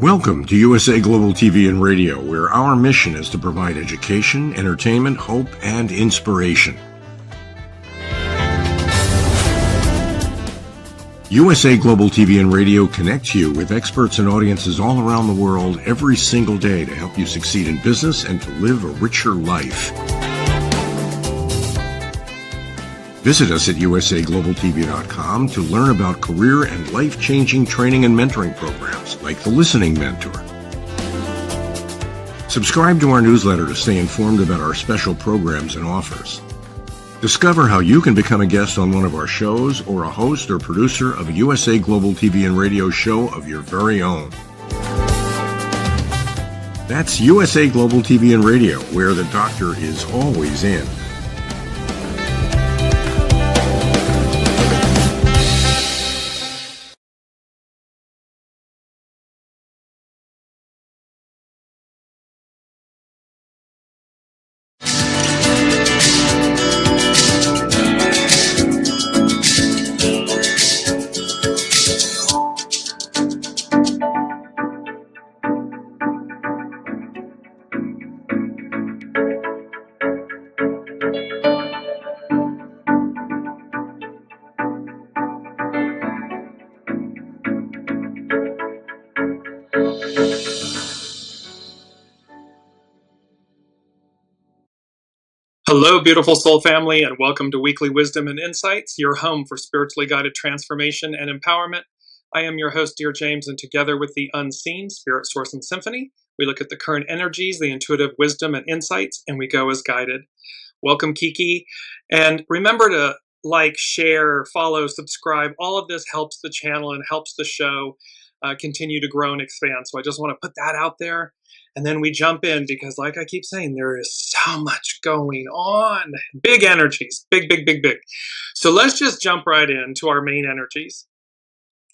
Welcome to USA Global TV and Radio, where our mission is to provide education, entertainment, hope, and inspiration. USA Global TV and Radio connects you with experts and audiences all around the world every single day to help you succeed in business and to live a richer life. Visit us at usaglobaltv.com to learn about career and life-changing training and mentoring programs like the Listening Mentor. Subscribe to our newsletter to stay informed about our special programs and offers. Discover how you can become a guest on one of our shows or a host or producer of a USA Global TV and Radio show of your very own. That's USA Global TV and Radio, where the doctor is always in. Hello, beautiful soul family, and welcome to Weekly Wisdom and Insights, your home for spiritually guided transformation and empowerment. I am your host, Dearjames, and together with the unseen, Spirit, Source, and Symphony, we look at the current energies, the intuitive wisdom and insights, and we go as guided. Welcome, Kiki, and remember to like, share, follow, subscribe. All of this helps the channel and helps the show continue to grow and expand. So I just want to put that out there. And then we jump in because, like I keep saying, there is so much going on. Big energies. Big, big, big, big. So let's just jump right into our main energies.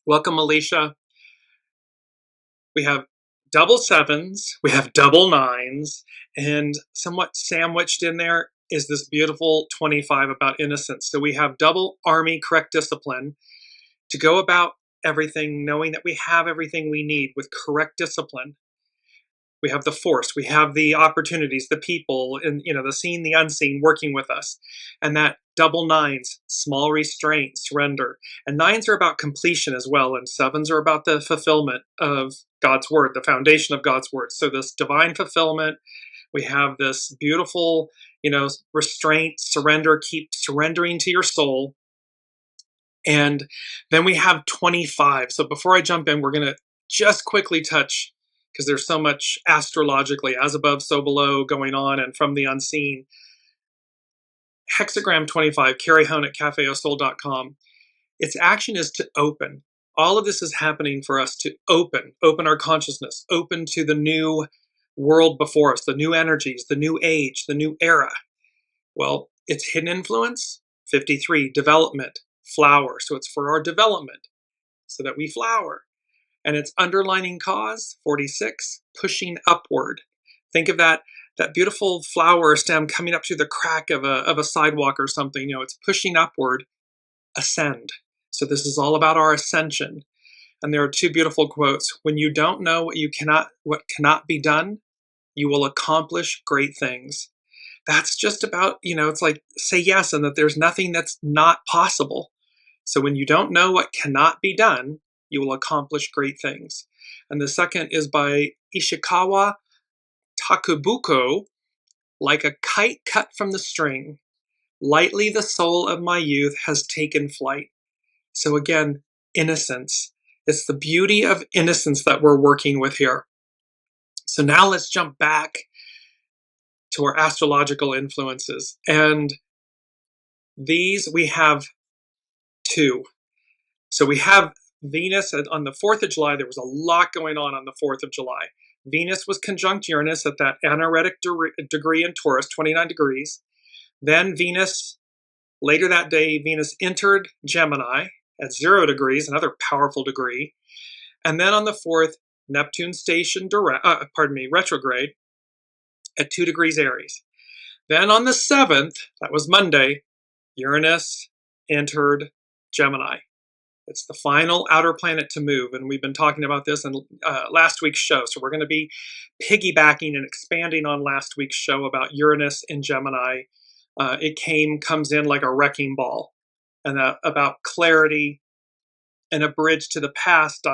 Welcome, Alicia. We have double sevens. We have double nines. And somewhat sandwiched in there is this beautiful 25 about innocence. So we have double army, correct discipline to go about everything, knowing that we have everything we need with correct discipline. We have the force, we have the opportunities, the people, and the seen, the unseen working with us. And that double nines, small restraint, surrender. And nines are about completion as well, and sevens are about the fulfillment of God's word, the foundation of God's word. So this divine fulfillment, we have this beautiful, restraint, surrender, keep surrendering to your soul. And then we have 25. So before I jump in, we're going to just quickly touch, because there's so much astrologically, as above, so below going on, and from the unseen. Hexagram 25, Carrie Hone at cafeosoul.com. Its action is to open. All of this is happening for us to open our consciousness, open to the new world before us, the new energies, the new age, the new era. Well, its hidden influence, 53, development, flower. So it's for our development, so that we flower. And its underlining cause, 46, pushing upward. Think of that beautiful flower stem coming up through the crack of a sidewalk or something. It's pushing upward, ascend. So this is all about our ascension. And there are two beautiful quotes. When you don't know what cannot be done, you will accomplish great things. That's just about, it's like say yes, and that there's nothing that's not possible. So when you don't know what cannot be done, you will accomplish great things. And the second is by Ishikawa Takubuko, like a kite cut from the string, lightly the soul of my youth has taken flight. So again, innocence. It's the beauty of innocence that we're working with here. So now let's jump back to our astrological influences. And these we have two. So we have Venus on the 4th of July. There was a lot going on the 4th of July. Venus was conjunct Uranus at that anaretic degree in Taurus, 29 degrees. Then Venus, later that day, Venus entered Gemini at 0 degrees, another powerful degree. And then on the 4th, Neptune stationed retrograde at 2 degrees Aries. Then on the 7th, that was Monday, Uranus entered Gemini It's the final outer planet to move, and we've been talking about this in last week's show. So we're going to be piggybacking and expanding on last week's show about Uranus in Gemini. It comes in like a wrecking ball, and about clarity and a bridge to the past, ...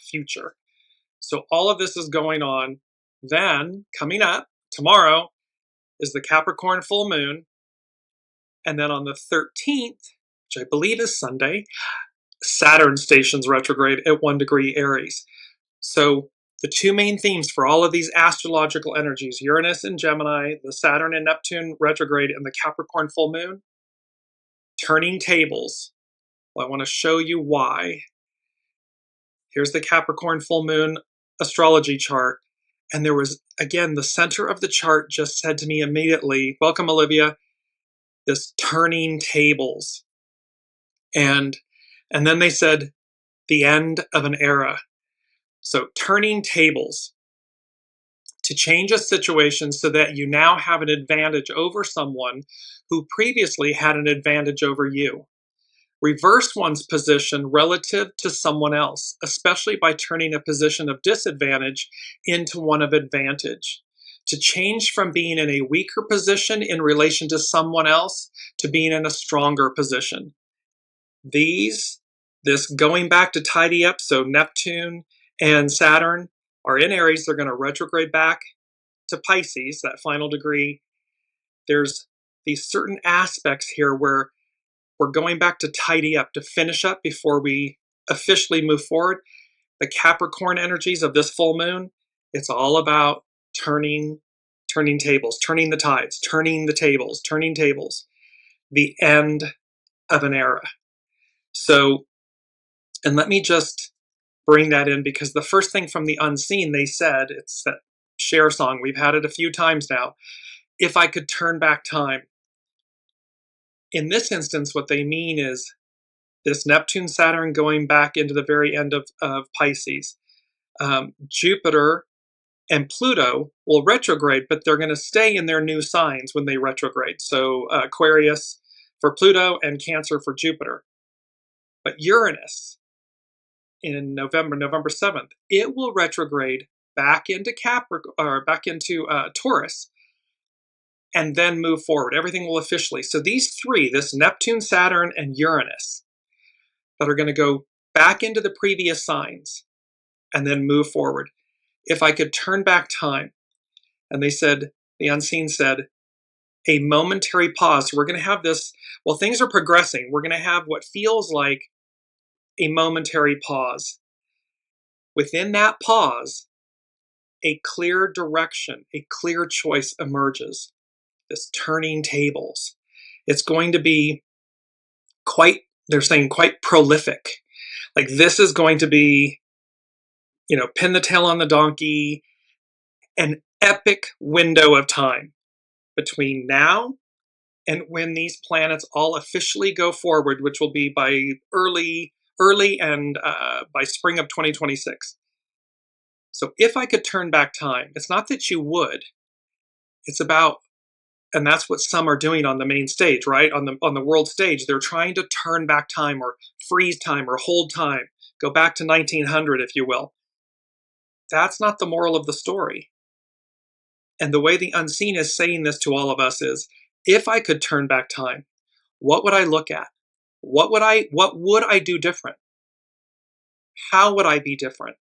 future. So all of this is going on. Then, coming up tomorrow, is the Capricorn full moon. And then on the 13th, which I believe is Sunday, Saturn stations retrograde at 1 degree Aries. So the two main themes for all of these astrological energies, Uranus and Gemini, the Saturn and Neptune retrograde, and the Capricorn full moon, turning tables. Well, I want to show you why. Here's the Capricorn full moon astrology chart. And there was, again, the center of the chart just said to me immediately, welcome, Olivia, this turning tables. And then they said, the end of an era. So turning tables to change a situation so that you now have an advantage over someone who previously had an advantage over you. Reverse one's position relative to someone else, especially by turning a position of disadvantage into one of advantage. To change from being in a weaker position in relation to someone else to being in a stronger position. This going back to tidy up, so Neptune and Saturn are in Aries. They're going to retrograde back to Pisces, that final degree. There's these certain aspects here where we're going back to tidy up, to finish up before we officially move forward. The Capricorn energies of this full moon, it's all about turning tables, turning the tides, turning the tables, turning tables. The end of an era. So, and let me just bring that in, because the first thing from the unseen they said, it's that Cher song, we've had it a few times now, if I could turn back time. In this instance, what they mean is this Neptune Saturn going back into the very end of Pisces. Jupiter and Pluto will retrograde, but they're going to stay in their new signs when they retrograde. So Aquarius for Pluto and Cancer for Jupiter. But Uranus in November 7th, it will retrograde back into Taurus, and then move forward. Everything will officially. So these three, this Neptune, Saturn, and Uranus, that are going to go back into the previous signs and then move forward. If I could turn back time, and they said, the unseen said, a momentary pause. So we're going to have this, well, things are progressing. We're going to have what feels like a momentary pause. Within that pause, a clear direction, a clear choice emerges. This turning tables. It's going to be quite, they're saying quite prolific. Like this is going to be, pin the tail on the donkey, an epic window of time between now and when these planets all officially go forward, which will be by early and by spring of 2026. So if I could turn back time, it's not that you would, it's about, and that's what some are doing on the main stage, right? On the world stage, they're trying to turn back time or freeze time or hold time, go back to 1900, if you will. That's not the moral of the story. And the way the unseen is saying this to all of us is, if I could turn back time, what would I look at? What would I do different? How would I be different?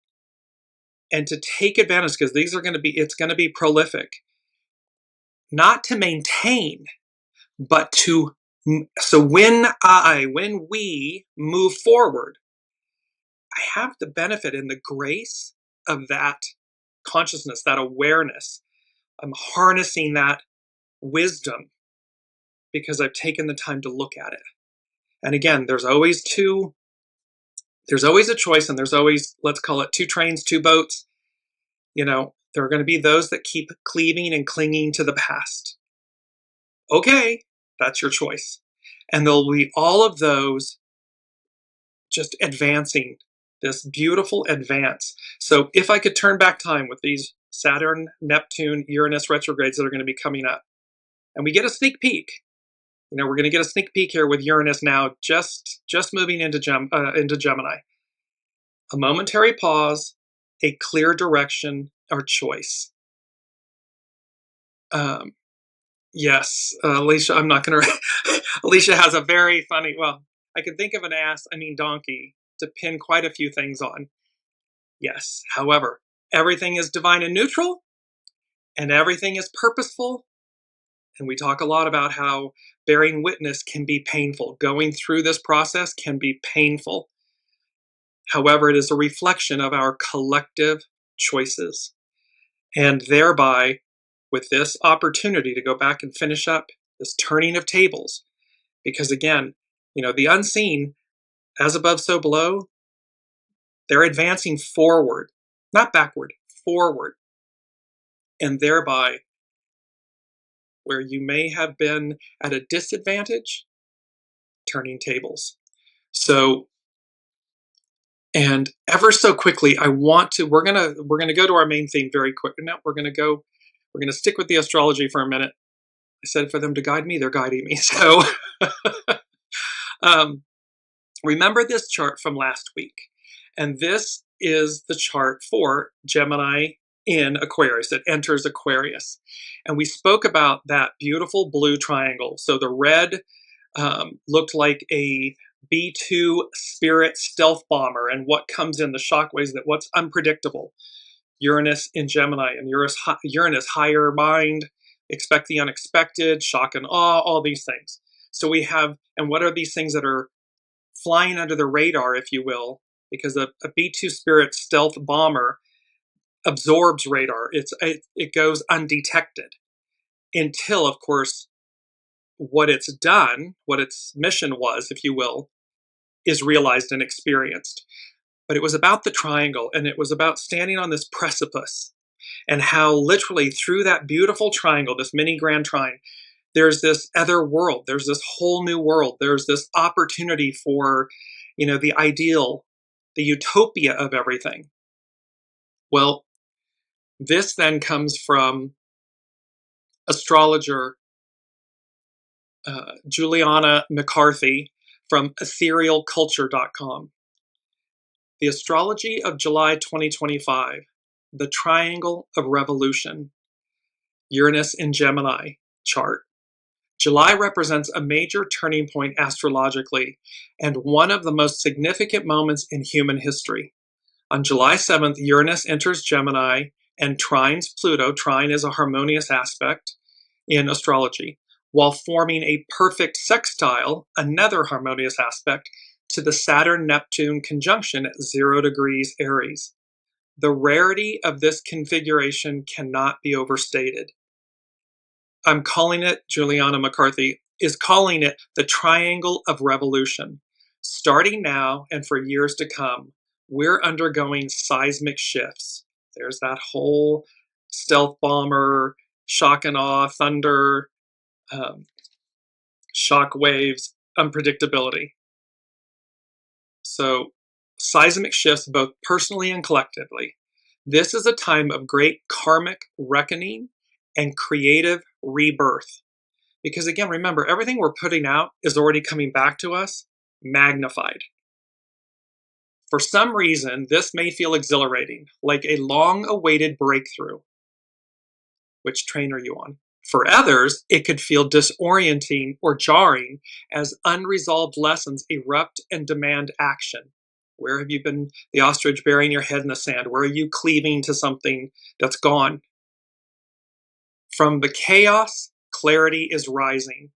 And to take advantage, because it's going to be prolific. Not to maintain, but so when we move forward, I have the benefit and the grace of that consciousness, that awareness. I'm harnessing that wisdom because I've taken the time to look at it. And again, there's always a choice, and there's always, let's call it two trains, two boats. There are going to be those that keep cleaving and clinging to the past. Okay, that's your choice. And there'll be all of those just advancing, this beautiful advance. So if I could turn back time with these Saturn, Neptune, Uranus retrogrades that are going to be coming up, and we get a sneak peek. we're going to get a sneak peek here with Uranus now, just moving into Gemini. A momentary pause, a clear direction or choice. Yes, Alicia, I'm not going to. Alicia has a very funny, well, I can think of an donkey, to pin quite a few things on. Yes, however, everything is divine and neutral, and everything is purposeful. And we talk a lot about how bearing witness can be painful. Going through this process can be painful. However, it is a reflection of our collective choices. And thereby, with this opportunity to go back and finish up this turning of tables, because again, the unseen, as above, so below, they're advancing forward, not backward, forward. And thereby, where you may have been at a disadvantage, turning tables. So, and ever so quickly, we're gonna go to our main theme very quick. Now we're gonna stick with the astrology for a minute. I said for them to guide me, they're guiding me. So remember this chart from last week. And this is the chart for Gemini in Aquarius. It enters Aquarius. And we spoke about that beautiful blue triangle. So the red looked like a B-2 Spirit stealth bomber, and what comes in the shockwaves, that what's unpredictable. Uranus in Gemini, and Uranus higher mind, expect the unexpected, shock and awe, all these things. So we have, and what are these things that are flying under the radar, if you will, because a B-2 Spirit stealth bomber absorbs radar. It goes undetected until, of course, what its mission was, if you will, is realized and experienced. But it was about the triangle, and it was about standing on this precipice, and how literally through that beautiful triangle, this mini grand trine, there's this other world, there's this whole new world, there's this opportunity for, the ideal, the utopia of everything. Well, this then comes from astrologer Juliana McCarthy from etherealculture.com. The astrology of July 2025, the triangle of revolution, Uranus in Gemini chart. July represents a major turning point astrologically and one of the most significant moments in human history. On July 7th, Uranus enters Gemini and trines Pluto. Trine is a harmonious aspect in astrology, while forming a perfect sextile, another harmonious aspect, to the Saturn-Neptune conjunction at 0 degrees Aries. The rarity of this configuration cannot be overstated. I'm calling it, Juliana McCarthy is calling it, the triangle of revolution. Starting now and for years to come, we're undergoing seismic shifts. There's that whole stealth bomber, shock and awe, thunder, shock waves, unpredictability. So seismic shifts both personally and collectively. This is a time of great karmic reckoning and creative rebirth. Because again, remember, everything we're putting out is already coming back to us, magnified. For some reason, this may feel exhilarating, like a long-awaited breakthrough. Which train are you on? For others, it could feel disorienting or jarring as unresolved lessons erupt and demand action. Where have you been, the ostrich burying your head in the sand? Where are you cleaving to something that's gone? From the chaos, clarity is rising,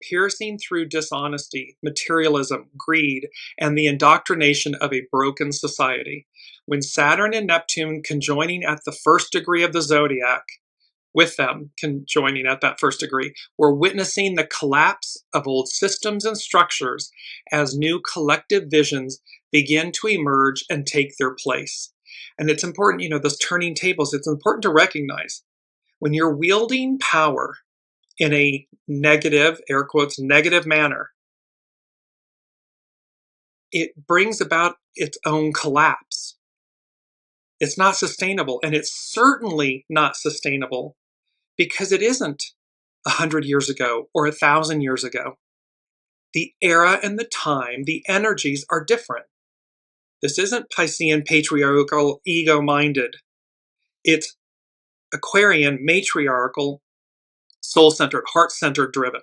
piercing through dishonesty, materialism, greed, and the indoctrination of a broken society. When Saturn and Neptune conjoining at the first degree of the zodiac, with them conjoining at that first degree, we're witnessing the collapse of old systems and structures as new collective visions begin to emerge and take their place. And it's important, those turning tables, it's important to recognize when you're wielding power in a negative, air quotes, negative manner, it brings about its own collapse. It's not sustainable, and it's certainly not sustainable because it isn't 100 years ago or 1,000 years ago. The era and the time, the energies are different. This isn't Piscean, patriarchal, ego-minded. It's Aquarian, matriarchal, soul-centered, heart-centered driven.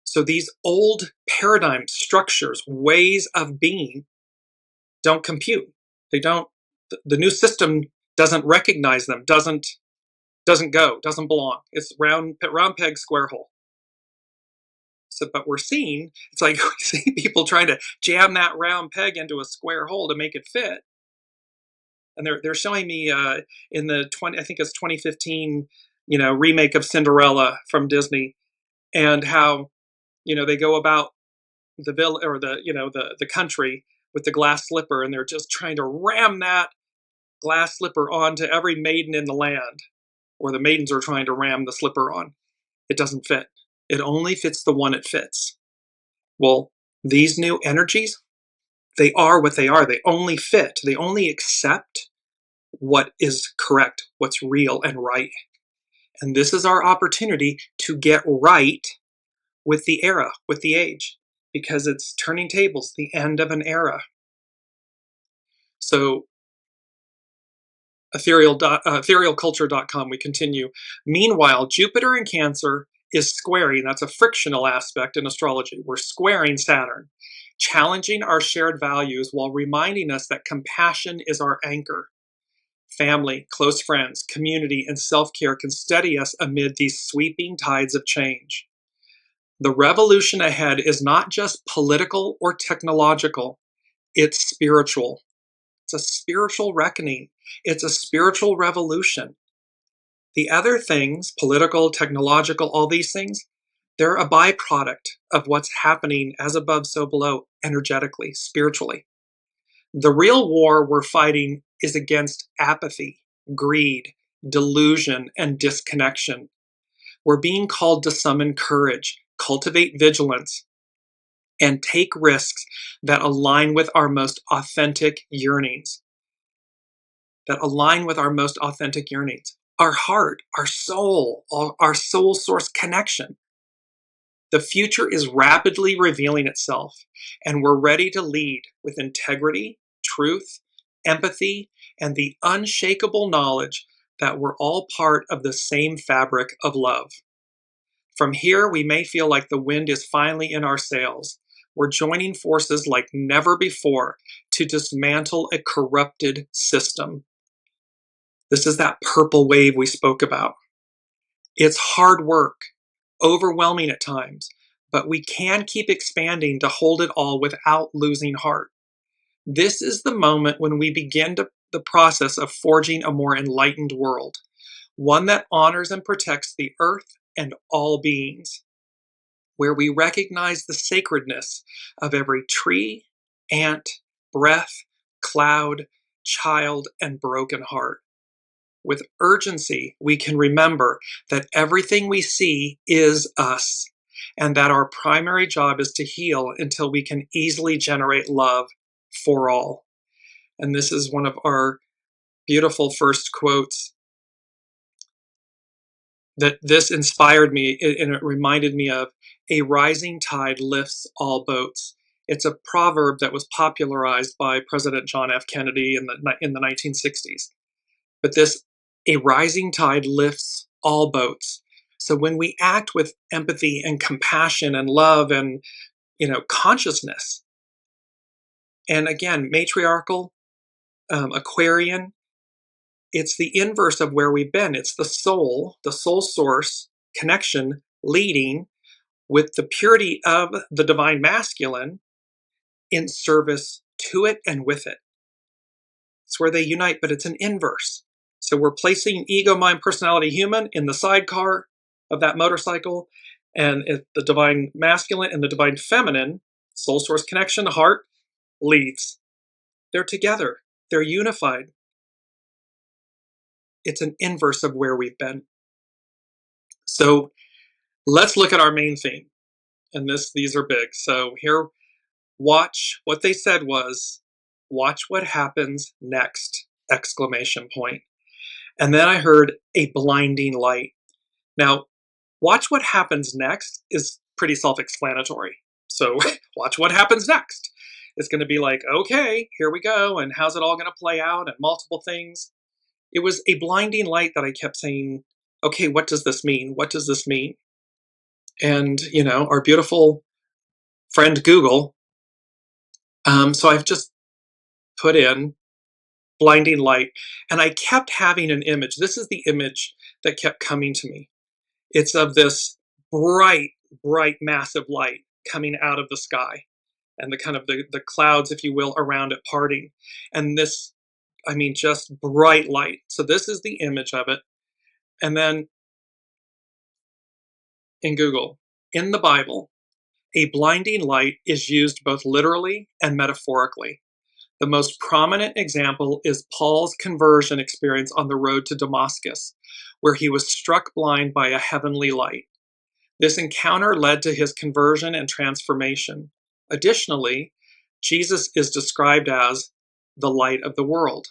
So these old paradigm structures, ways of being, don't compute. They don't, the new system doesn't recognize them, doesn't belong. It's round peg, square hole. So, but we're seeing, it's like we see people trying to jam that round peg into a square hole to make it fit. And they're showing me in the I think it's 2015, remake of Cinderella from Disney, and how, they go about the village or the country with the glass slipper, and they're just trying to ram that glass slipper onto every maiden in the land, or the maidens are trying to ram the slipper on. It doesn't fit. It only fits the one it fits. Well, these new energies, they are what they are. They only fit. They only accept what is correct, what's real and right. And this is our opportunity to get right with the era, with the age, because it's turning tables, the end of an era. So etherealculture.com, we continue. Meanwhile, Jupiter in Cancer is squaring, that's a frictional aspect in astrology. We're squaring Saturn, challenging our shared values while reminding us that compassion is our anchor. Family, close friends, community, and self-care can steady us amid these sweeping tides of change. The revolution ahead is not just political or technological, it's spiritual. It's a spiritual reckoning. It's a spiritual revolution. The other things, political, technological, all these things, they're a byproduct of what's happening as above, so below, energetically, spiritually. The real war we're fighting is against apathy, greed, delusion, and disconnection. We're being called to summon courage, cultivate vigilance, and take risks that align with our most authentic yearnings. Our heart, our soul source connection. The future is rapidly revealing itself, and we're ready to lead with integrity, truth, empathy, and the unshakable knowledge that we're all part of the same fabric of love. From here, we may feel like the wind is finally in our sails. We're joining forces like never before to dismantle a corrupted system. This is that purple wave we spoke about. It's hard work, overwhelming at times, but we can keep expanding to hold it all without losing heart. This is the moment when we begin the process of forging a more enlightened world, one that honors and protects the earth and all beings, where we recognize the sacredness of every tree, ant, breath, cloud, child, and broken heart. With urgency, we can remember that everything we see is us, and that our primary job is to heal until we can easily generate love for all. And this is one of our beautiful first quotes that this inspired me, and it reminded me of: a rising tide lifts all boats. It's a proverb that was popularized by President John F. Kennedy in the 1960s. But this, a rising tide lifts all boats. So when we act with empathy and compassion and love and, consciousness, and again, matriarchal, Aquarian, it's the inverse of where we've been. It's the soul source connection leading with the purity of the divine masculine in service to it and with it. It's where they unite, but it's an inverse. So we're placing ego, mind, personality, human in the sidecar of that motorcycle, and the divine masculine and the divine feminine, soul source connection, heart, leads. They're together. They're unified. It's an inverse of where we've been. So let's look at our main theme. And these are big. So here, watch what they said was, watch what happens next, exclamation point. And then I heard a blinding light. Now, Watch what happens next is pretty self-explanatory. So watch what happens next. It's going to be like, okay, here we go. And how's it all going to play out? And multiple things. It was a blinding light that I kept saying, okay, what does this mean? What does this mean? And, our beautiful friend Google. So I've just put in blinding light, and I kept having an image. This is the image that kept coming to me. It's of this bright, massive light coming out of the sky, and the kind of the clouds, if you will, around it parting. And this, just bright light. So this is the image of it. And then in Google, in the Bible, a blinding light is used both literally and metaphorically. The most prominent example is Paul's conversion experience on the road to Damascus, where he was struck blind by a heavenly light. This encounter led to his conversion and transformation. Additionally, Jesus is described as the light of the world,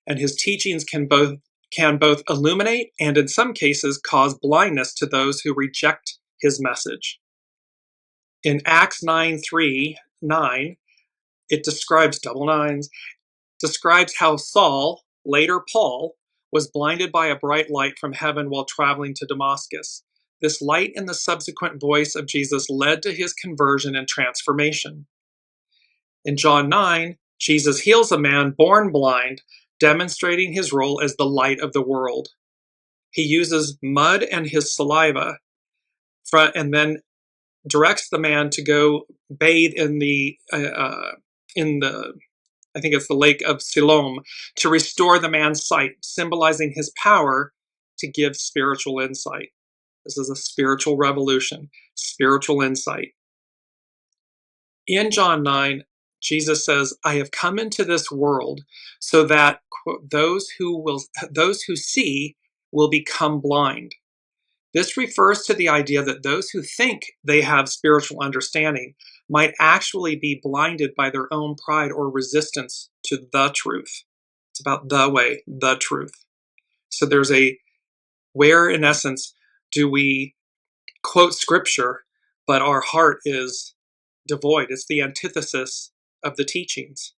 and his teachings can both illuminate and in some cases cause blindness to those who reject his message. In Acts 9:3-9, it describes describes how Saul, later Paul, was blinded by a bright light from heaven while traveling to Damascus. This light and the subsequent voice of Jesus led to his conversion and transformation. In John 9, Jesus heals a man born blind, demonstrating his role as the light of the world. He uses mud and his saliva and then directs the man to go bathe in the I think it's the lake of Siloam, to restore the man's sight, symbolizing his power to give spiritual insight. This is a spiritual revolution, spiritual insight. In John 9, Jesus says, I have come into this world so that, quote, those who see will become blind. This refers to the idea that those who think they have spiritual understanding might actually be blinded by their own pride or resistance to the truth. It's about the way, the truth. So there's where in essence do we quote scripture, but our heart is devoid. It's the antithesis of the teachings.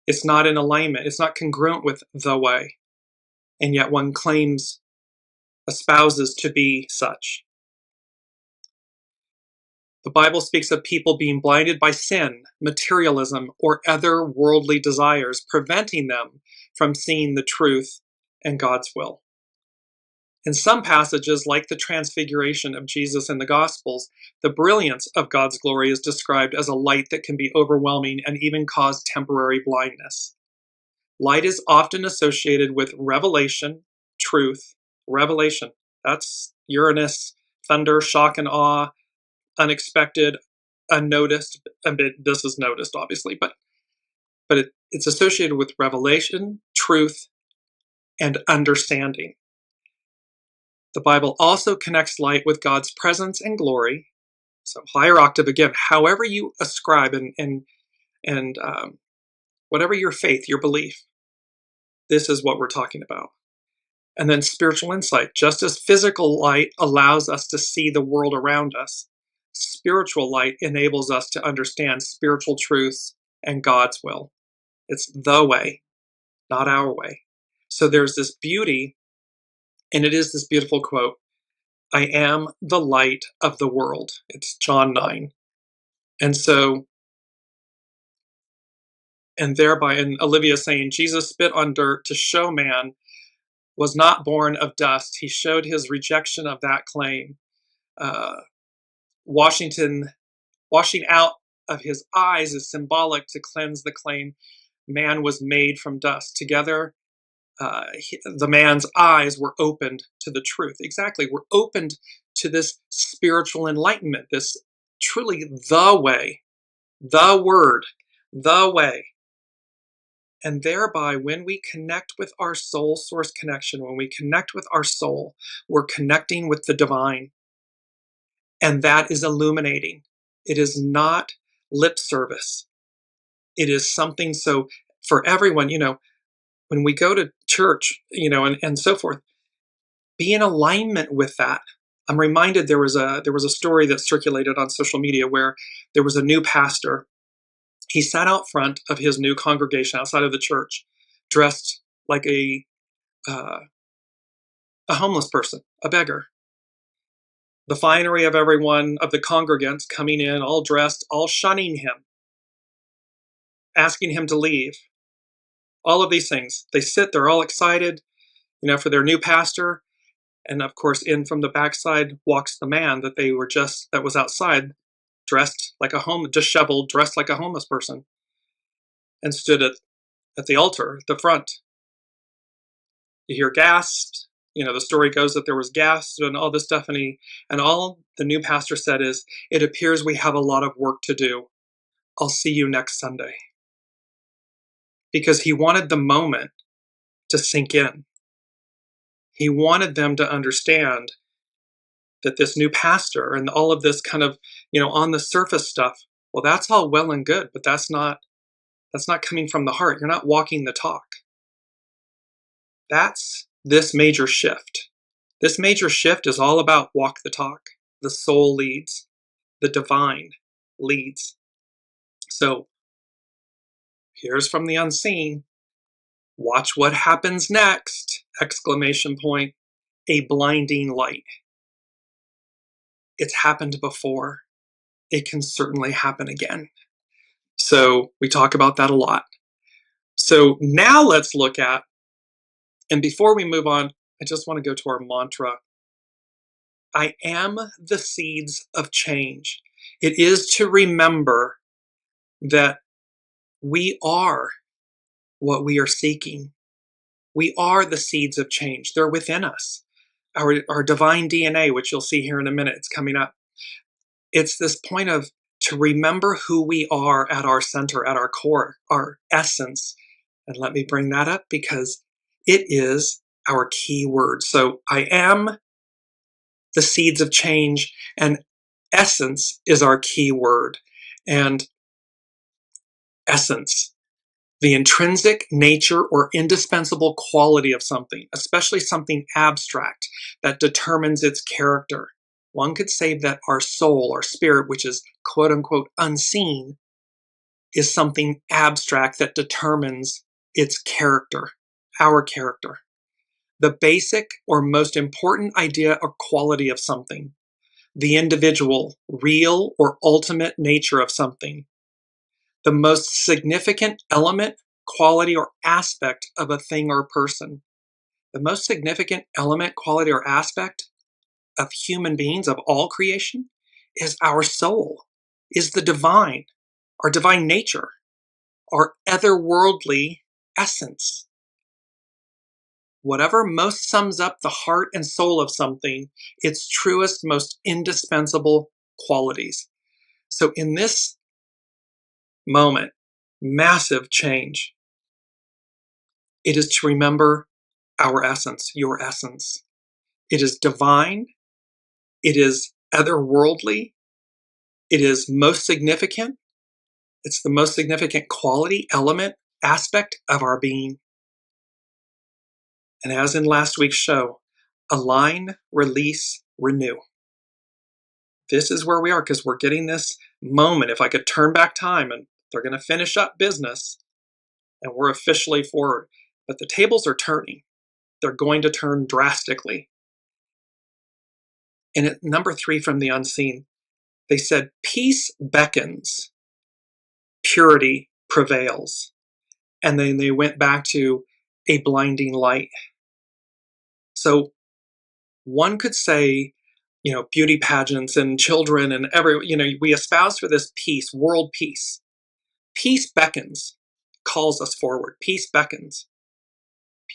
It's not in alignment. It's not congruent with the way. And yet one espouses to be such. The Bible speaks of people being blinded by sin, materialism, or other worldly desires, preventing them from seeing the truth and God's will. In some passages, like the transfiguration of Jesus in the Gospels, the brilliance of God's glory is described as a light that can be overwhelming and even cause temporary blindness. Light is often associated with revelation, truth, revelation. That's Uranus, thunder, shock and awe, unexpected, unnoticed. This is noticed, obviously, but it's associated with revelation, truth, and understanding. The Bible also connects light with God's presence and glory. So higher octave, again, however you ascribe and whatever your faith, your belief, this is what we're talking about. And then spiritual insight. Just as physical light allows us to see the world around us, spiritual light enables us to understand spiritual truths and God's will. It's the way, not our way. So there's this beauty, and it is this beautiful quote, I am the light of the world. It's John 9. And so, and thereby, and Olivia saying, Jesus spit on dirt to show man was not born of dust. He showed his rejection of that claim. Washing out of his eyes is symbolic to cleanse the claim man was made from dust. Together, the man's eyes were opened to the truth. Exactly, we're opened to this spiritual enlightenment, this truly the way, the word, the way. And thereby, when we connect with our soul source connection, when we connect with our soul, we're connecting with the divine. And that is illuminating. It is not lip service. It is something so for everyone, when we go to church, and so forth, be in alignment with that. I'm reminded there was a story that circulated on social media where there was a new pastor. He sat out front of his new congregation outside of the church, dressed like uh, a homeless person, a beggar. The finery of everyone, of the congregants coming in, all dressed, all shunning him, asking him to leave. All of these things. They sit, they're all excited, for their new pastor. And of course, in from the backside walks the man that was outside, dressed like disheveled, dressed like a homeless person, and stood at the altar at the front. You hear gasps. The story goes that there was gasps and all this stuff, and all the new pastor said is, "It appears we have a lot of work to do. I'll see you next Sunday." Because he wanted the moment to sink in. He wanted them to understand that this new pastor and all of this kind of, on the surface stuff, well, that's all well and good, but that's not coming from the heart. You're not walking the talk. That's this major shift. This major shift is all about walk the talk. The soul leads. The divine leads. So here's from the unseen. Watch what happens next! Exclamation point. A blinding light. It's happened before. It can certainly happen again. So we talk about that a lot. So now let's look at, and before we move on, I just want to go to our mantra. I am the seeds of change. It is to remember that we are what we are seeking. We are the seeds of change. They're within us. Our divine DNA, which you'll see here in a minute, it's coming up. It's this point of to remember who we are at our center, at our core, our essence. And let me bring that up because it is our key word. So I am the seeds of change, and essence is our key word. And essence, the intrinsic nature or indispensable quality of something, especially something abstract that determines its character. One could say that our soul, our spirit, which is quote unquote unseen, is something abstract that determines its character, our character. The basic or most important idea or quality of something, the individual, real or ultimate nature of something, the most significant element, quality, or aspect of a thing or person. The most significant element, quality, or aspect of human beings, of all creation, is our soul, is the divine, our divine nature, our otherworldly essence. Whatever most sums up the heart and soul of something, its truest, most indispensable qualities. So in this moment, massive change, it is to remember our essence, your essence. It is divine. It is otherworldly. It is most significant. It's the most significant quality, element, aspect of our being. And as in last week's show, align, release, renew. This is where we are because we're getting this moment. If I could turn back time and they're going to finish up business and we're officially forward. But the tables are turning. They're going to turn drastically. And at number 3 from the unseen, they said, peace beckons, purity prevails. And then they went back to a blinding light. So one could say, beauty pageants and children and we espouse for this peace, world peace. Peace beckons, calls us forward. Peace beckons.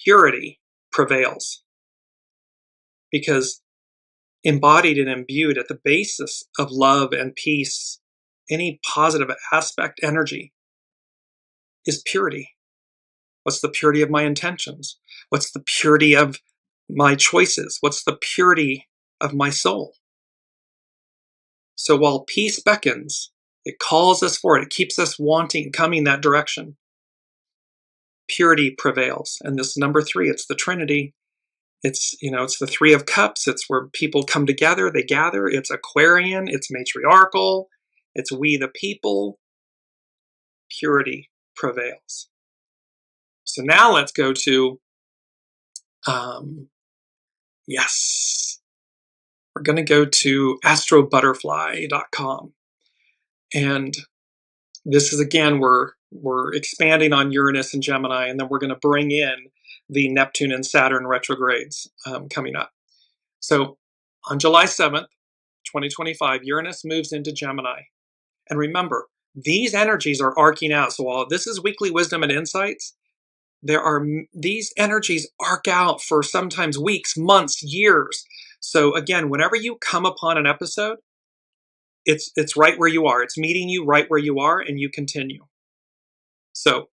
Purity prevails. Because embodied and imbued at the basis of love and peace, any positive aspect, energy, is purity. What's the purity of my intentions? What's the purity of my choices? What's the purity of my soul? So while peace beckons, it calls us forward, it keeps us wanting, coming that direction. Purity prevails. And this number 3, it's the Trinity. It's, it's the Three of Cups. It's where people come together, they gather. It's Aquarian, it's matriarchal, it's we the people. Purity prevails. So now let's go to, yes, we're going to go to astrobutterfly.com. And this is, again, we're expanding on Uranus and Gemini, and then we're going to bring in the Neptune and Saturn retrogrades coming up. So on July 7th, 2025, Uranus moves into Gemini. And remember, these energies are arcing out. So while this is weekly wisdom and insights, these energies arc out for sometimes weeks, months, years. So again, whenever you come upon an episode, it's right where you are. It's meeting you right where you are, and you continue. So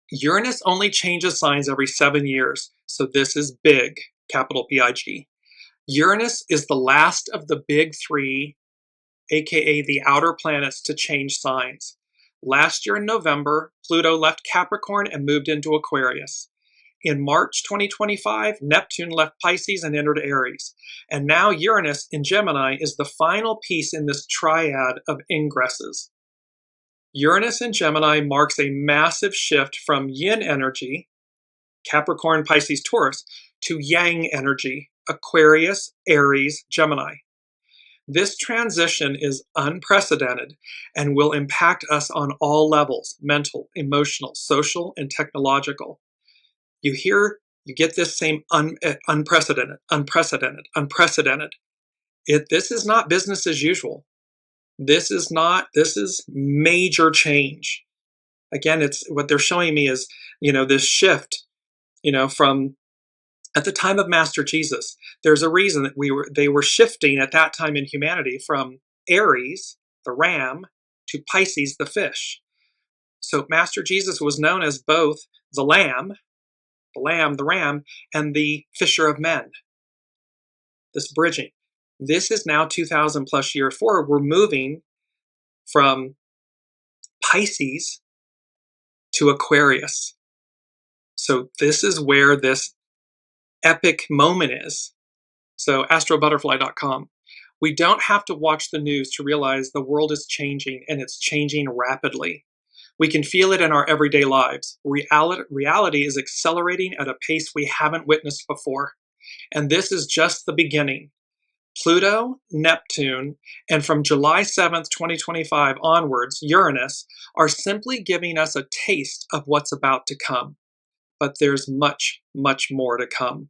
Uranus only changes signs every 7 years. So this is big, capital BIG. Uranus is the last of the big three, aka the outer planets, to change signs. Last year in November, Pluto left Capricorn and moved into Aquarius. In March 2025, Neptune left Pisces and entered Aries. And now Uranus in Gemini is the final piece in this triad of ingresses. Uranus in Gemini marks a massive shift from yin energy, Capricorn, Pisces, Taurus, to yang energy, Aquarius, Aries, Gemini. This transition is unprecedented and will impact us on all levels: mental, emotional, social, and technological. You get this same unprecedented. This is not business as usual. This is major change. Again, it's what they're showing me is, this shift, from at the time of Master Jesus. There's a reason that they were shifting at that time in humanity from Aries, the ram, to Pisces, the fish. So Master Jesus was known as both the lamb, the ram, and the fisher of men. This bridging. This is now 2,000 plus years forward. We're moving from Pisces to Aquarius. So this is where this epic moment is. So astrobutterfly.com. We don't have to watch the news to realize the world is changing, and it's changing rapidly. We can feel it in our everyday lives. Reality is accelerating at a pace we haven't witnessed before. And this is just the beginning. Pluto, Neptune, and from July 7th, 2025 onwards, Uranus, are simply giving us a taste of what's about to come. But there's much, much more to come.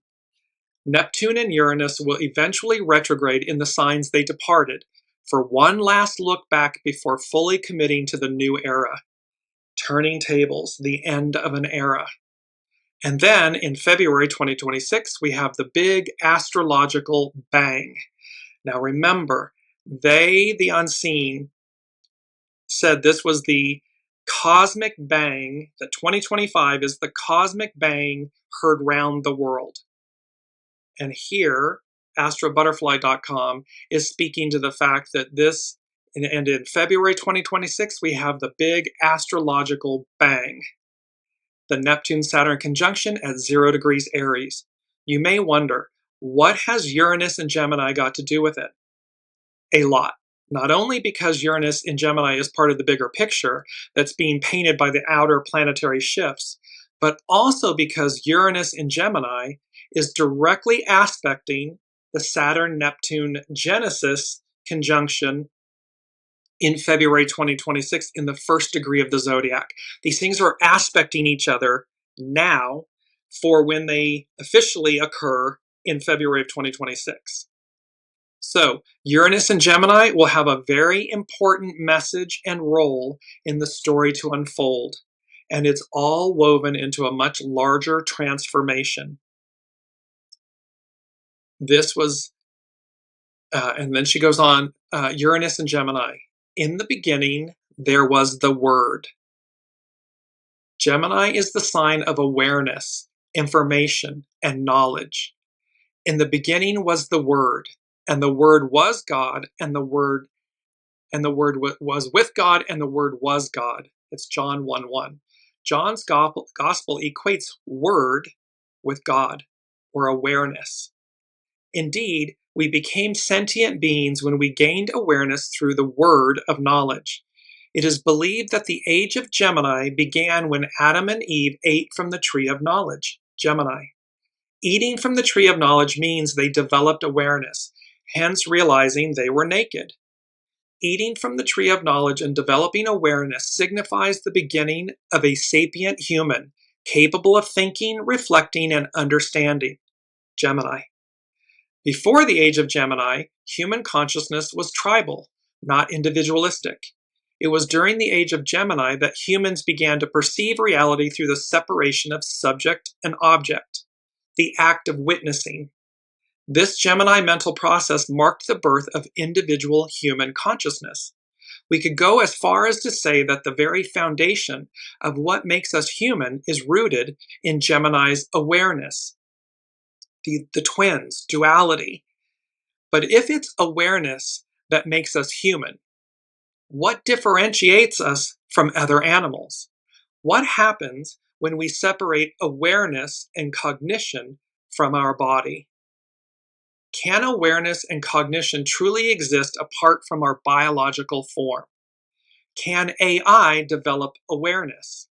Neptune and Uranus will eventually retrograde in the signs they departed for one last look back before fully committing to the new era. Turning tables, the end of an era. And then in February 2026, we have the big astrological bang. Now remember, the unseen, said this was the cosmic bang, that 2025 is the cosmic bang heard round the world. And here, astrobutterfly.com is speaking to the fact that this, and in February 2026, we have the big astrological bang. The Neptune-Saturn conjunction at 0 degrees Aries. You may wonder, what has Uranus and Gemini got to do with it? A lot. Not only because Uranus in Gemini is part of the bigger picture that's being painted by the outer planetary shifts, but also because Uranus in Gemini is directly aspecting the Saturn-Neptune Genesis conjunction in February 2026 in the first degree of the zodiac. These things are aspecting each other now for when they officially occur in February of 2026. So Uranus and Gemini will have a very important message and role in the story to unfold, and it's all woven into a much larger transformation. This was, and then she goes on, Uranus and Gemini. In the beginning, there was the Word. Gemini is the sign of awareness, information, and knowledge. In the beginning was the Word, and the Word was God, and the Word was with God, and the Word was God. It's John 1:1. John's gospel equates Word with God. or awareness. Indeed, we became sentient beings when we gained awareness through the word of knowledge. It is believed that the age of Gemini began when Adam and Eve ate from the tree of knowledge, Gemini. Eating from the tree of knowledge means they developed awareness, hence realizing they were naked. Eating from the tree of knowledge and developing awareness signifies the beginning of a sapient human, capable of thinking, reflecting, and understanding, Gemini. Before the age of Gemini, human consciousness was tribal, not individualistic. It was during the age of Gemini that humans began to perceive reality through the separation of subject and object, the act of witnessing. This Gemini mental process marked the birth of individual human consciousness. We could go as far as to say that the very foundation of what makes us human is rooted in Gemini's awareness. The twins, duality. But if it's awareness that makes us human, what differentiates us from other animals? What happens when we separate awareness and cognition from our body? Can awareness and cognition truly exist apart from our biological form? Can AI develop awareness?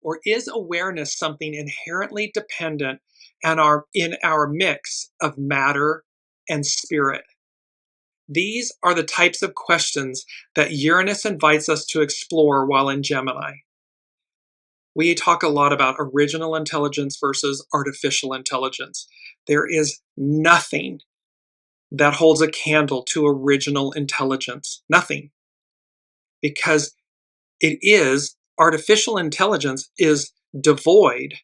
Or is awareness something inherently dependent in our mix of matter and spirit? These are the types of questions that Uranus invites us to explore while in Gemini. We talk a lot about original intelligence versus artificial intelligence. There is nothing that holds a candle to original intelligence. Nothing. Because artificial intelligence is devoid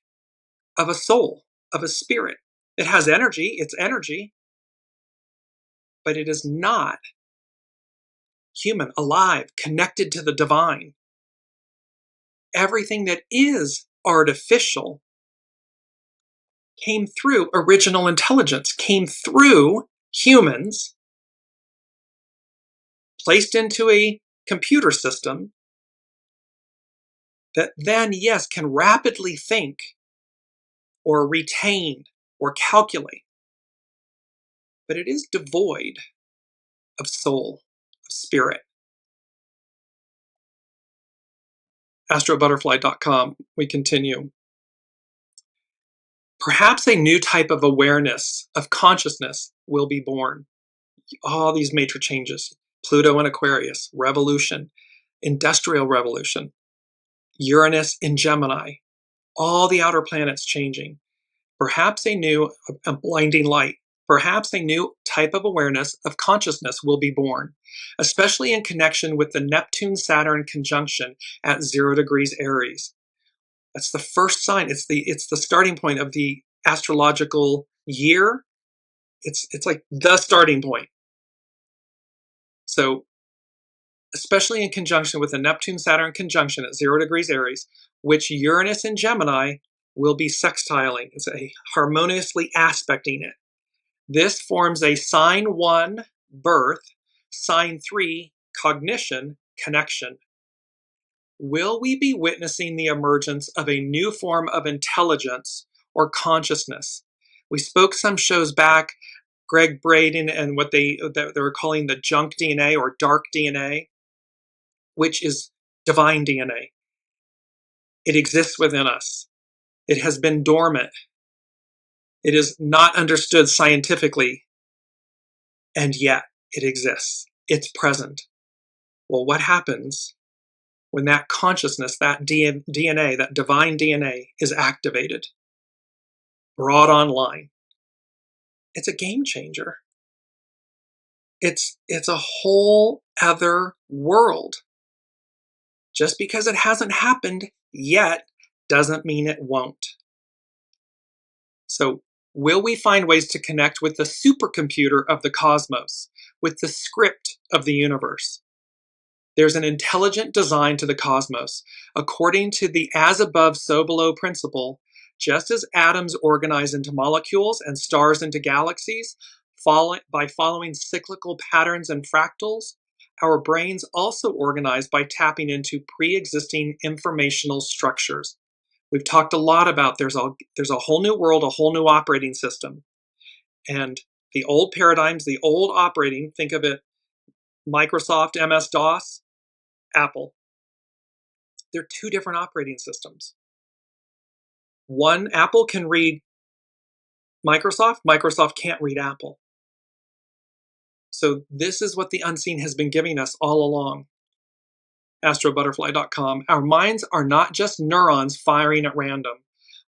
of a soul, of a spirit. It has energy, it's energy, but it is not human, alive, connected to the divine. Everything that is artificial came through original intelligence, came through humans, placed into a computer system that then, yes, can rapidly think or retain or calculate. But it is devoid of soul, of spirit. astrobutterfly.com, we continue. Perhaps a new type of awareness, of consciousness, will be born. All these major changes, Pluto in Aquarius, revolution, industrial revolution, Uranus in Gemini, all the outer planets changing. Perhaps a blinding light, perhaps a new type of awareness of consciousness will be born, especially in connection with the Neptune-Saturn conjunction at 0 degrees Aries. That's the first sign. It's the starting point of the astrological year. It's like the starting point. So, especially in conjunction with the Neptune-Saturn conjunction at 0 degrees Aries, which Uranus in Gemini will be sextiling. It's harmoniously aspecting it. This forms a sign 1, birth, sign 3, cognition, connection. Will we be witnessing the emergence of a new form of intelligence or consciousness? We spoke some shows back, Greg Braden and what they were calling the junk DNA or dark DNA, which is divine DNA. It exists within us. It has been dormant. It is not understood scientifically, and yet it exists. It's present. Well, what happens when that consciousness, that DNA, that divine DNA is activated, brought online? It's a game changer. It's a whole other world. Just because it hasn't happened yet doesn't mean it won't. So, will we find ways to connect with the supercomputer of the cosmos, with the script of the universe? There's an intelligent design to the cosmos. According to the as above, so below principle, just as atoms organize into molecules and stars into galaxies, by following cyclical patterns and fractals, our brains also organize by tapping into pre-existing informational structures. We've talked a lot about there's a whole new world, a whole new operating system. And the old paradigms, the old operating, think of it, Microsoft, MS-DOS, Apple. They're two different operating systems. One, Apple can read Microsoft, Microsoft can't read Apple. So this is what the unseen has been giving us all along. astrobutterfly.com. Our minds are not just neurons firing at random.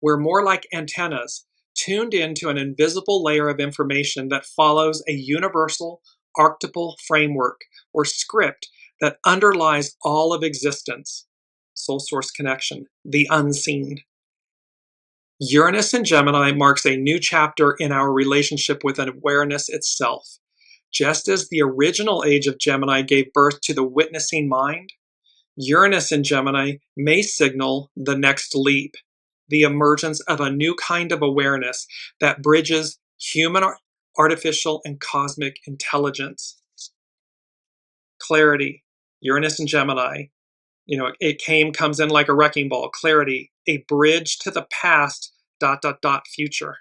We're more like antennas, tuned into an invisible layer of information that follows a universal archetypal framework or script that underlies all of existence. Soul source connection, the unseen. Uranus in Gemini marks a new chapter in our relationship with awareness itself. Just as the original age of Gemini gave birth to the witnessing mind, Uranus in Gemini may signal the next leap, the emergence of a new kind of awareness that bridges human, artificial, and cosmic intelligence. Clarity, Uranus in Gemini, it comes in like a wrecking ball. Clarity, a bridge to the past, future.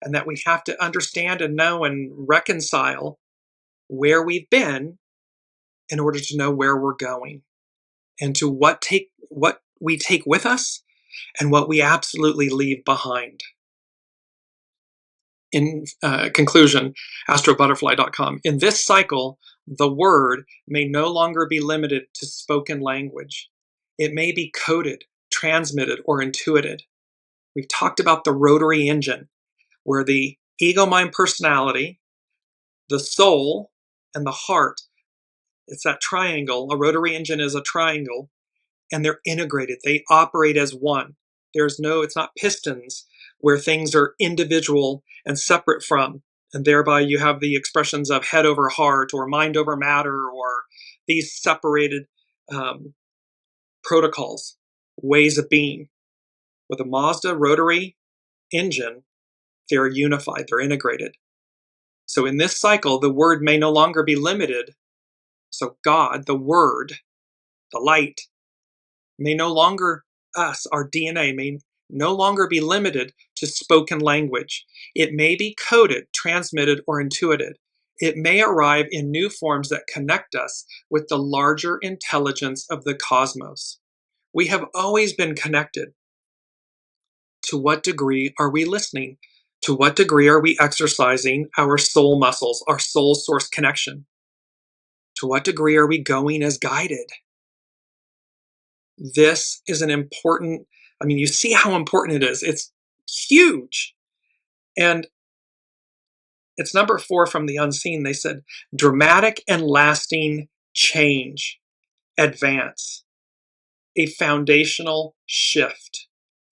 And that we have to understand and know and reconcile where we've been in order to know where we're going. And to what we take with us and what we absolutely leave behind. In conclusion, astrobutterfly.com. In this cycle, the word may no longer be limited to spoken language. It may be coded, transmitted, or intuited. We've talked about the rotary engine, where the ego, mind, personality, the soul, and the heart, it's that triangle. A rotary engine is a triangle. And they're integrated. They operate as one. It's not pistons where things are individual and separate from, and thereby you have the expressions of head over heart or mind over matter or these separated protocols, ways of being. With a Mazda rotary engine, they're unified, they're integrated. So in this cycle, the word may no longer be limited. So God, the word, the light, may no longer, our DNA, may no longer be limited to spoken language. It may be coded, transmitted, or intuited. It may arrive in new forms that connect us with the larger intelligence of the cosmos. We have always been connected. To what degree are we listening? To what degree are we exercising our soul muscles, our soul source connection? To what degree are we going as guided? This is an important, you see how important it is. It's huge. And it's number 4 from the unseen. They said, dramatic and lasting change, advance, a foundational shift.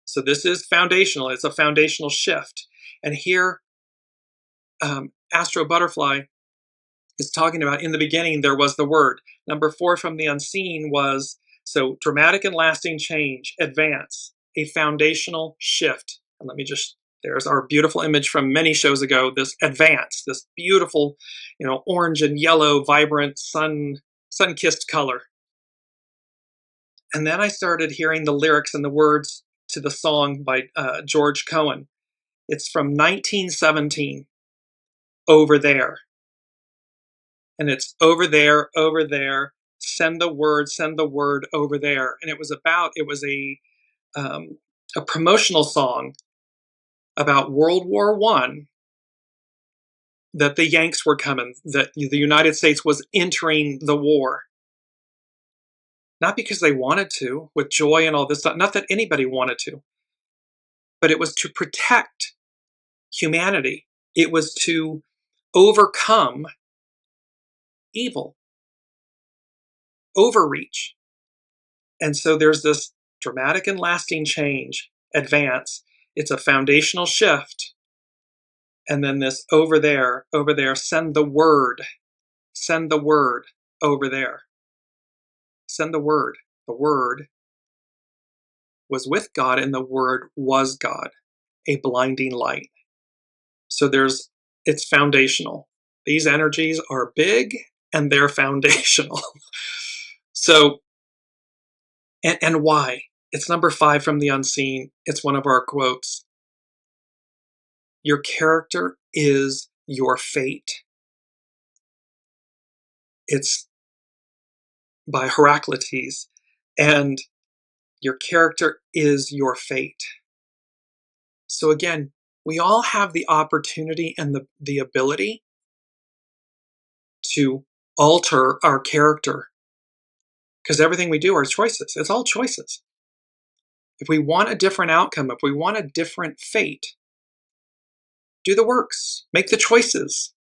So this is foundational. It's a foundational shift. And here, Astro Butterfly is talking about, in the beginning, there was the word. Number 4 from the unseen was, so dramatic and lasting change, advance, a foundational shift. And there's our beautiful image from many shows ago, this advance, this beautiful, orange and yellow, vibrant, sun-kissed color. And then I started hearing the lyrics and the words to the song by George Cohen. It's from 1917, Over There. And it's over there, send the word over there. And it was a promotional song about World War I, that the Yanks were coming, that the United States was entering the war. Not because they wanted to, with joy and all this stuff, not that anybody wanted to, but it was to protect humanity. It was to overcome evil, overreach. And so there's this dramatic and lasting change, advance. It's a foundational shift. And then this over there, send the word over there. Send the word. The word was with God and the word was God, a blinding light. So it's foundational. These energies are big and they're foundational. So, and why? It's number 5 from the unseen. It's one of our quotes. Your character is your fate. It's by Heraclitus. And your character is your fate. So again, we all have the opportunity and the ability to alter our character, because everything we do are choices. It's all choices. If we want a different outcome, if we want a different fate, do the works, make the choices,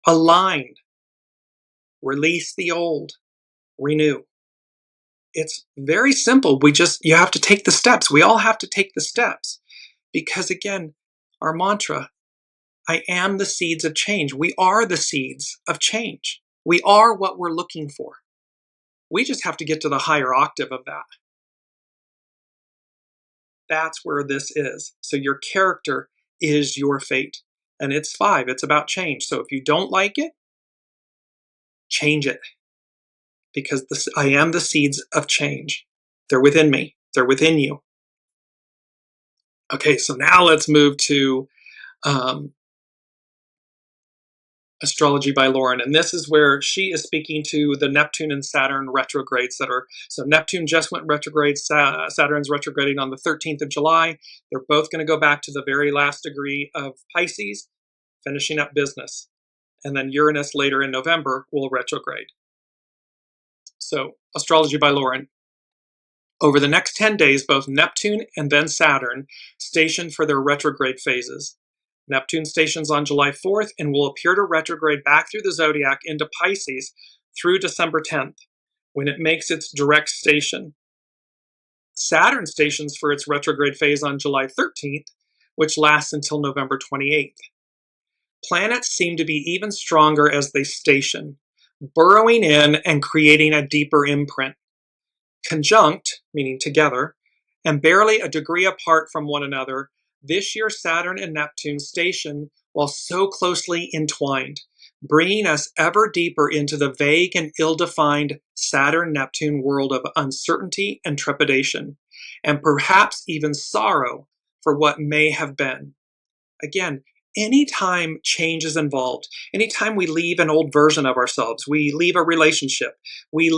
align, release the old, renew. It's very simple. You have to take the steps. We all have to take the steps, because again, our mantra, I am the seeds of change. We are the seeds of change. We are what we're looking for. We just have to get to the higher octave of that. That's where this is. So your character is your fate. And it's 5. It's about change. So if you don't like it, change it. Because I am the seeds of change. They're within me. They're within you. Okay, so now let's move to Astrology by Lauren. And this is where she is speaking to the Neptune and Saturn retrogrades that are, so Neptune just went retrograde, Saturn's retrograding on the 13th of July. They're both going to go back to the very last degree of Pisces, finishing up business. And then Uranus later in November will retrograde. So Astrology by Lauren. Over the next 10 days, both Neptune and then Saturn station for their retrograde phases. Neptune stations on July 4th and will appear to retrograde back through the zodiac into Pisces through December 10th, when it makes its direct station. Saturn stations for its retrograde phase on July 13th, which lasts until November 28th. Planets seem to be even stronger as they station, burrowing in and creating a deeper imprint. Conjunct, meaning together, and barely a degree apart from one another, this year Saturn and Neptune station while so closely entwined, bringing us ever deeper into the vague and ill-defined Saturn-Neptune world of uncertainty and trepidation, and perhaps even sorrow for what may have been. Again, anytime change is involved, anytime we leave an old version of ourselves, we leave a relationship, we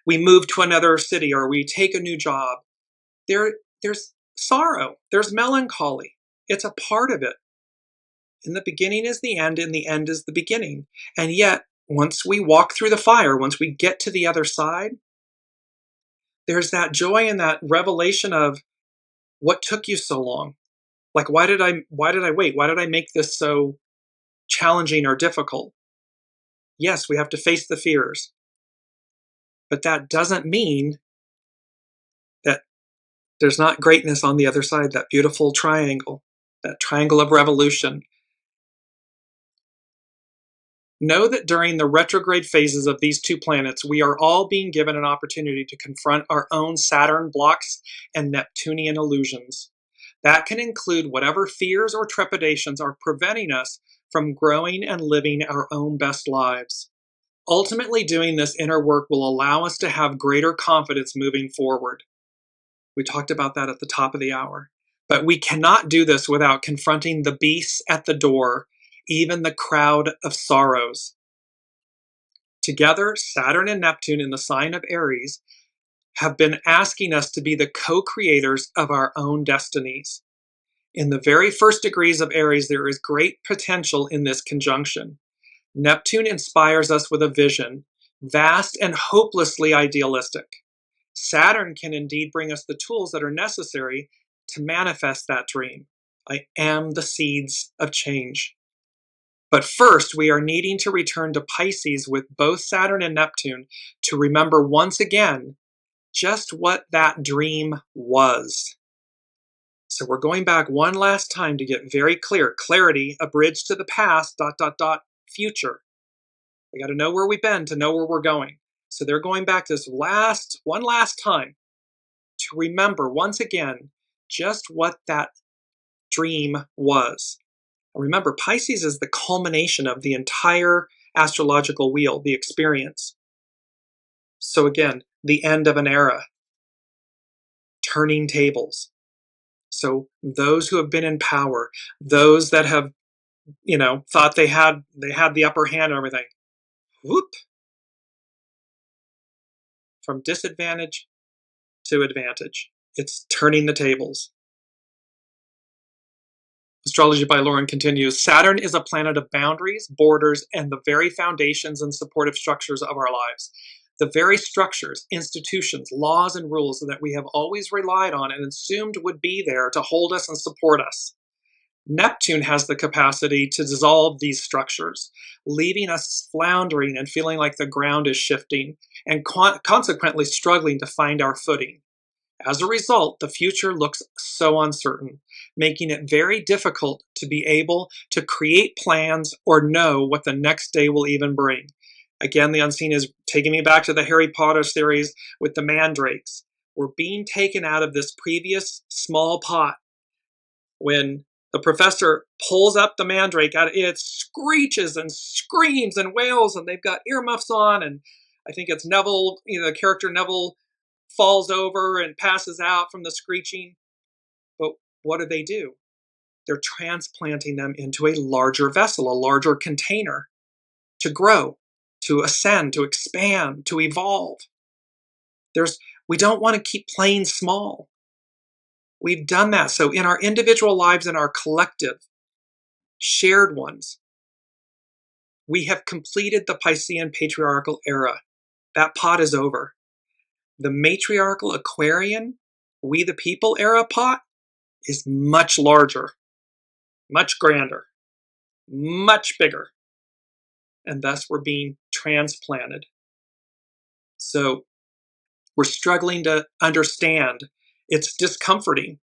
move to another city, or we take a new job, there's sorrow, there's melancholy. It's a part of it. In the beginning is the end, and the end is the beginning. And yet, once we walk through the fire, once we get to the other side, there's that joy and that revelation of what took you so long. Like, why did I wait? Why did I make this so challenging or difficult? Yes, we have to face the fears. But that doesn't mean that there's not greatness on the other side, that beautiful triangle, that triangle of revolution. Know that during the retrograde phases of these two planets, we are all being given an opportunity to confront our own Saturn blocks and Neptunian illusions. That can include whatever fears or trepidations are preventing us from growing and living our own best lives. Ultimately, doing this inner work will allow us to have greater confidence moving forward. We talked about that at the top of the hour. But we cannot do this without confronting the beasts at the door, even the crowd of sorrows. Together, Saturn and Neptune in the sign of Aries have been asking us to be the co-creators of our own destinies. In the very first degrees of Aries, there is great potential in this conjunction. Neptune inspires us with a vision, vast and hopelessly idealistic. Saturn can indeed bring us the tools that are necessary to manifest that dream. I am the seeds of change. But first, we are needing to return to Pisces with both Saturn and Neptune to remember once again just what that dream was. So we're going back one last time to get very clear. Clarity, a bridge to the past, ... future. We got to know where we've been to know where we're going. So they're going back this one last time to remember once again just what that dream was. And remember, Pisces is the culmination of the entire astrological wheel, the experience. So again, the end of an era. turning tables. So those who have been in power, those that have, thought they had the upper hand and everything, whoop, from disadvantage to advantage. It's turning the tables. Astrology by Lauren continues. Saturn is a planet of boundaries, borders, and the very foundations and supportive structures of our lives. The very structures, institutions, laws, and rules that we have always relied on and assumed would be there to hold us and support us. Neptune has the capacity to dissolve these structures, leaving us floundering and feeling like the ground is shifting, and consequently struggling to find our footing. As a result, the future looks so uncertain, making it very difficult to be able to create plans or know what the next day will even bring. Again, the unseen is taking me back to the Harry Potter series with the mandrakes. We're being taken out of this previous small pot. When the professor pulls up the mandrake out, it screeches and screams and wails, and they've got earmuffs on, and I think it's Neville, the character Neville falls over and passes out from the screeching. But what do? They're transplanting them into a larger vessel, a larger container to grow, to ascend, to expand, to evolve. We don't want to keep playing small. We've done that. So in our individual lives and our collective, shared ones, we have completed the Piscean patriarchal era. That pot is over. The matriarchal Aquarian, we the people era pot is much larger, much grander, much bigger. And thus we're being transplanted. So we're struggling to understand. It's discomforting.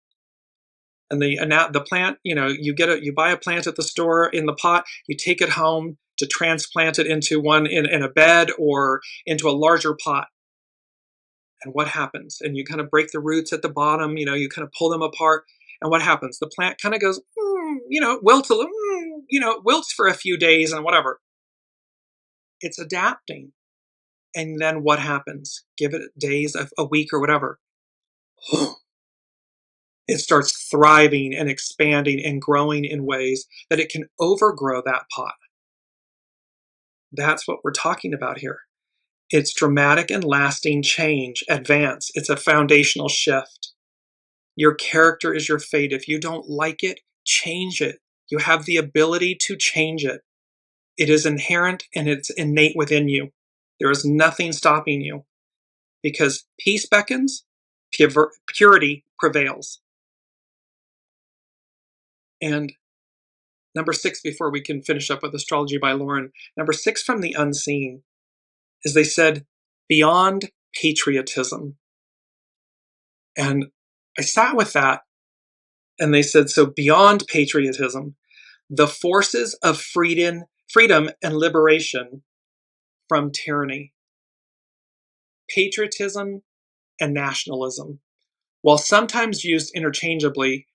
And the plant, you buy a plant at the store in the pot, you take it home to transplant it into one in a bed or into a larger pot. And what happens? And you kind of break the roots at the bottom, you kind of pull them apart. And what happens? The plant kind of goes, wilts wilts for a few days and whatever. It's adapting. And then what happens? Give it days, a week or whatever. It starts thriving and expanding and growing in ways that it can overgrow that pot. That's what we're talking about here. It's dramatic and lasting change, advance. It's a foundational shift. Your character is your fate. If you don't like it, change it. You have the ability to change it. It is inherent and it's innate within you. There is nothing stopping you because peace beckons, purity prevails. And number 6, before we can finish up with Astrology by Lauren, number 6 from the unseen is they said, beyond patriotism. And I sat with that and they said, so beyond patriotism, the forces of freedom and liberation from tyranny. Patriotism and nationalism, while sometimes used interchangeably,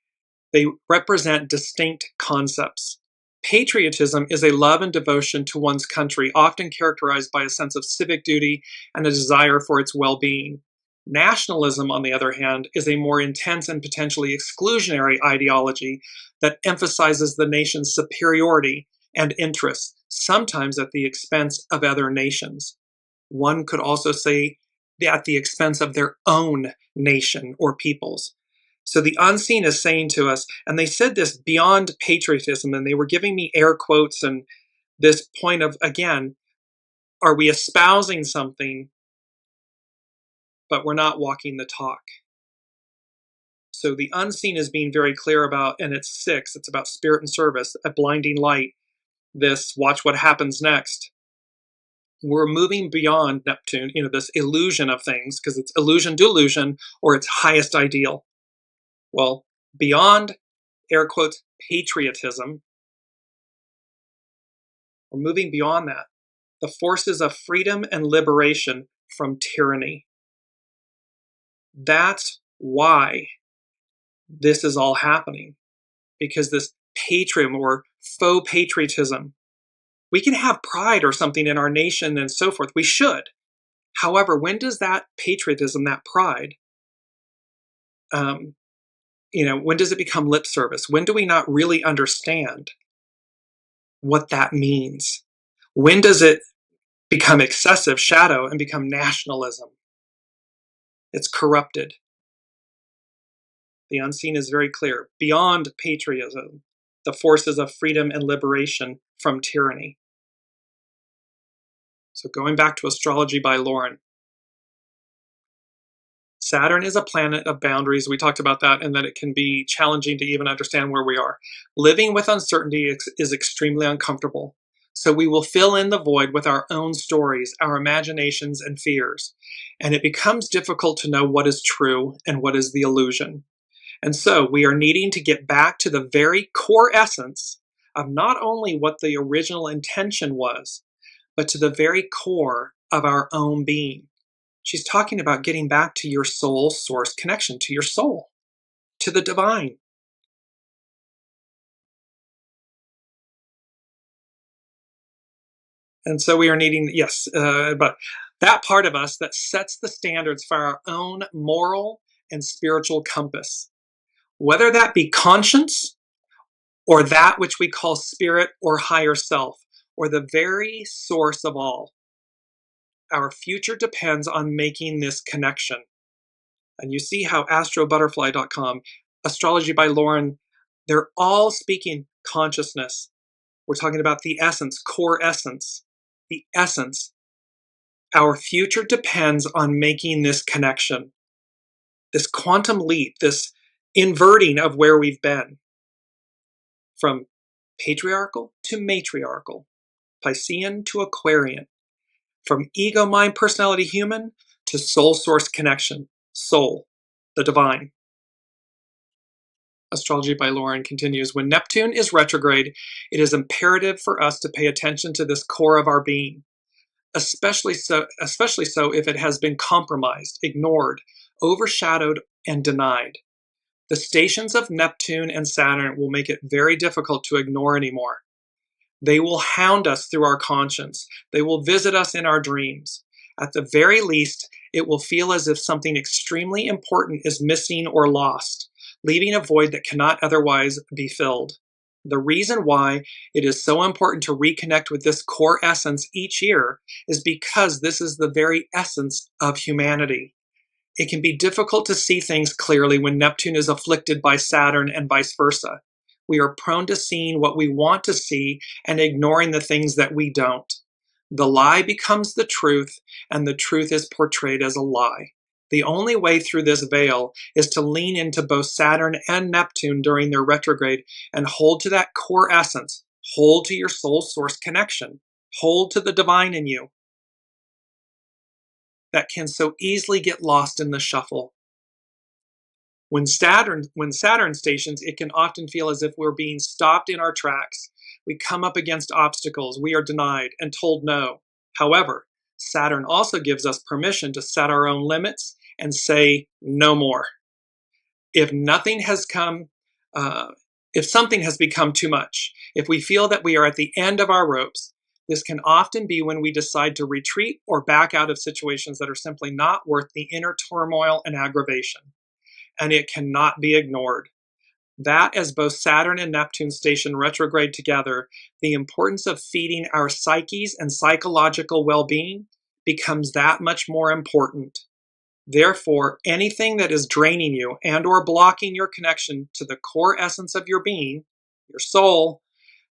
they represent distinct concepts. Patriotism is a love and devotion to one's country, often characterized by a sense of civic duty and a desire for its well-being. Nationalism, on the other hand, is a more intense and potentially exclusionary ideology that emphasizes the nation's superiority and interests, sometimes at the expense of other nations. One could also say at the expense of their own nation or peoples. So the unseen is saying to us, and they said this beyond patriotism, and they were giving me air quotes and this point of, again, are we espousing something, but we're not walking the talk? So the unseen is being very clear about, and it's 6, it's about spirit and service, a blinding light, this watch what happens next. We're moving beyond Neptune, this illusion of things, because it's illusion, delusion, or its highest ideal. Well, beyond, air quotes, patriotism, we're moving beyond that. The forces of freedom and liberation from tyranny. That's why this is all happening. Because this patriotism or faux patriotism, we can have pride or something in our nation and so forth. We should. However, when does that patriotism, that pride, when does it become lip service? When do we not really understand what that means? When does it become excessive shadow and become nationalism? It's corrupted. The unseen is very clear. Beyond patriotism, the forces of freedom and liberation from tyranny. So going back to Astrology by Lauren. Saturn is a planet of boundaries. We talked about that, and that it can be challenging to even understand where we are. Living with uncertainty is extremely uncomfortable. So we will fill in the void with our own stories, our imaginations, and fears. And it becomes difficult to know what is true and what is the illusion. And so we are needing to get back to the very core essence of not only what the original intention was, but to the very core of our own being. She's talking about getting back to your soul source connection, to your soul, to the divine. And so we are needing, but that part of us that sets the standards for our own moral and spiritual compass, whether that be conscience or that which we call spirit or higher self, or the very source of all. Our future depends on making this connection. And you see how astrobutterfly.com, Astrology by Lauren, they're all speaking consciousness. We're talking about the essence, core essence, the essence. Our future depends on making this connection, this quantum leap, this inverting of where we've been, from patriarchal to matriarchal, Piscean to Aquarian, from ego, mind, personality, human to soul source connection, soul, the divine. Astrology by Lauren continues, when Neptune is retrograde, it is imperative for us to pay attention to this core of our being, especially so if it has been compromised, ignored, overshadowed, and denied. The stations of Neptune and Saturn will make it very difficult to ignore anymore. They will hound us through our conscience. They will visit us in our dreams. At the very least, it will feel as if something extremely important is missing or lost, leaving a void that cannot otherwise be filled. The reason why it is so important to reconnect with this core essence each year is because this is the very essence of humanity. It can be difficult to see things clearly when Neptune is afflicted by Saturn and vice versa. We are prone to seeing what we want to see and ignoring the things that we don't. The lie becomes the truth, and the truth is portrayed as a lie. The only way through this veil is to lean into both Saturn and Neptune during their retrograde and hold to that core essence. Hold to your soul source connection. Hold to the divine in you that can so easily get lost in the shuffle. When Saturn stations, it can often feel as if we're being stopped in our tracks. We come up against obstacles, we are denied and told no. However, Saturn also gives us permission to set our own limits and say no more. If something has become too much, if we feel that we are at the end of our ropes, this can often be when we decide to retreat or back out of situations that are simply not worth the inner turmoil and aggravation. And it cannot be ignored. That, as both Saturn and Neptune station retrograde together, the importance of feeding our psyches and psychological well-being becomes that much more important. Therefore, anything that is draining you and or blocking your connection to the core essence of your being, your soul,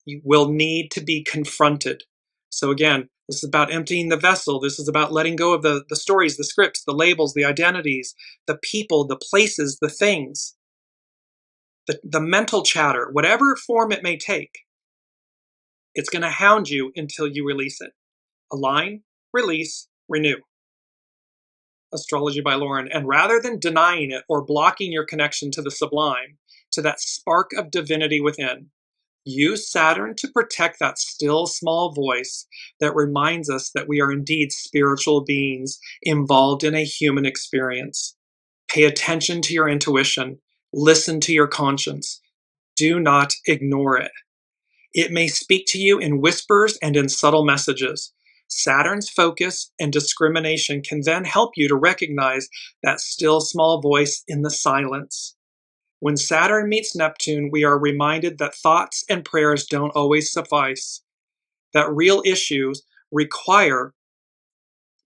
you will need to be confronted. So again, this is about emptying the vessel. This is about letting go of the stories, the scripts, the labels, the identities, the people, the places, the things, the mental chatter, whatever form it may take. It's going to hound you until you release it. Align, release, renew. Astrology by Lauren. And rather than denying it or blocking your connection to the sublime, to that spark of divinity within, use Saturn to protect that still small voice that reminds us that we are indeed spiritual beings involved in a human experience. Pay attention to your intuition. Listen to your conscience. Do not ignore it. It may speak to you in whispers and in subtle messages. Saturn's focus and discrimination can then help you to recognize that still small voice in the silence. When Saturn meets Neptune, we are reminded that thoughts and prayers don't always suffice, that real issues require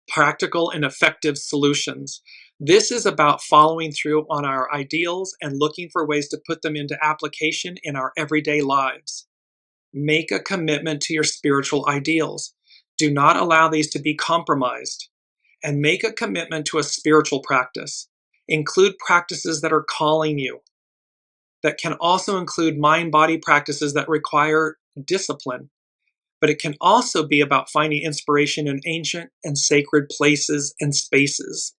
practical and effective solutions. This is about following through on our ideals and looking for ways to put them into application in our everyday lives. Make a commitment to your spiritual ideals. Do not allow these to be compromised. And make a commitment to a spiritual practice. Include practices that are calling you. That can also include mind-body practices that require discipline. But it can also be about finding inspiration in ancient and sacred places and spaces.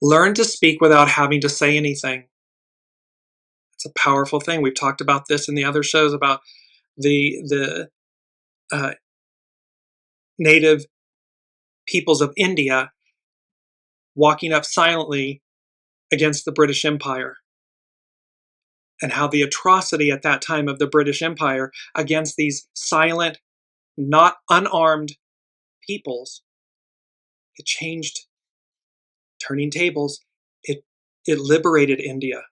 Learn to speak without having to say anything. It's a powerful thing. We've talked about this in the other shows about the native peoples of India walking up silently against the British Empire, and how the atrocity at that time of the British Empire against these silent, not unarmed peoples, it changed, turning tables. It liberated India.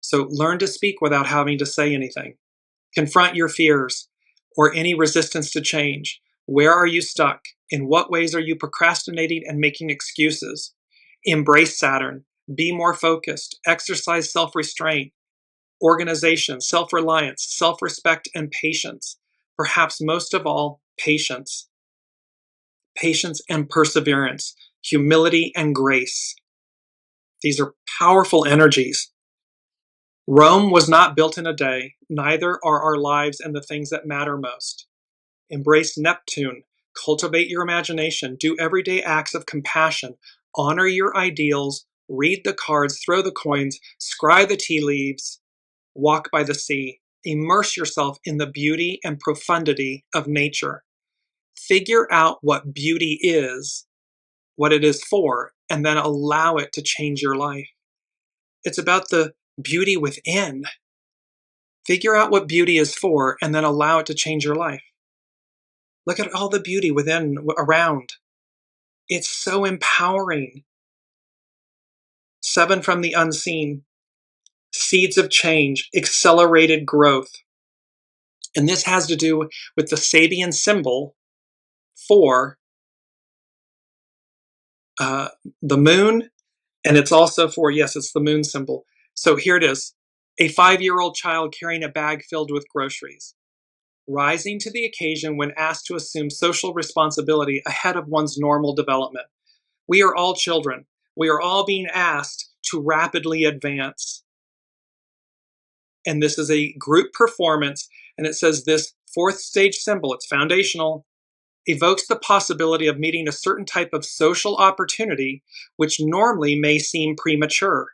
So learn to speak without having to say anything. Confront your fears or any resistance to change. Where are you stuck? In what ways are you procrastinating and making excuses? Embrace Saturn. Be more focused. Exercise self-restraint, organization, self-reliance, self-respect, and patience. Perhaps most of all, patience. Patience and perseverance. Humility and grace. These are powerful energies. Rome was not built in a day, neither are our lives and the things that matter most. Embrace Neptune, cultivate your imagination, do everyday acts of compassion, honor your ideals, read the cards, throw the coins, scry the tea leaves, walk by the sea. Immerse yourself in the beauty and profundity of nature. Figure out what beauty is, what it is for, and then allow it to change your life. It's about the beauty within. Figure out what beauty is for and then allow it to change your life. Look at all the beauty within, around. It's so empowering. 7 from the unseen. Seeds of change, accelerated growth. And this has to do with the Sabian symbol for the moon. And it's also for, yes, it's the moon symbol. So here it is. A 5-year-old child carrying a bag filled with groceries, rising to the occasion when asked to assume social responsibility ahead of one's normal development. We are all children. We are all being asked to rapidly advance. And this is a group performance, and it says this 4th stage symbol, it's foundational, evokes the possibility of meeting a certain type of social opportunity which normally may seem premature.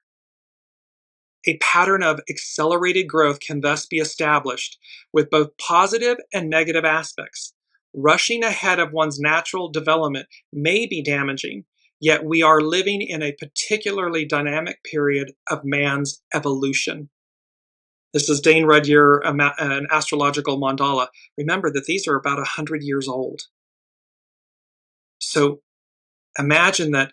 A pattern of accelerated growth can thus be established with both positive and negative aspects. Rushing ahead of one's natural development may be damaging, yet we are living in a particularly dynamic period of man's evolution. This is Dane Rudyard, an astrological mandala. Remember that these are about 100 years old. So imagine that,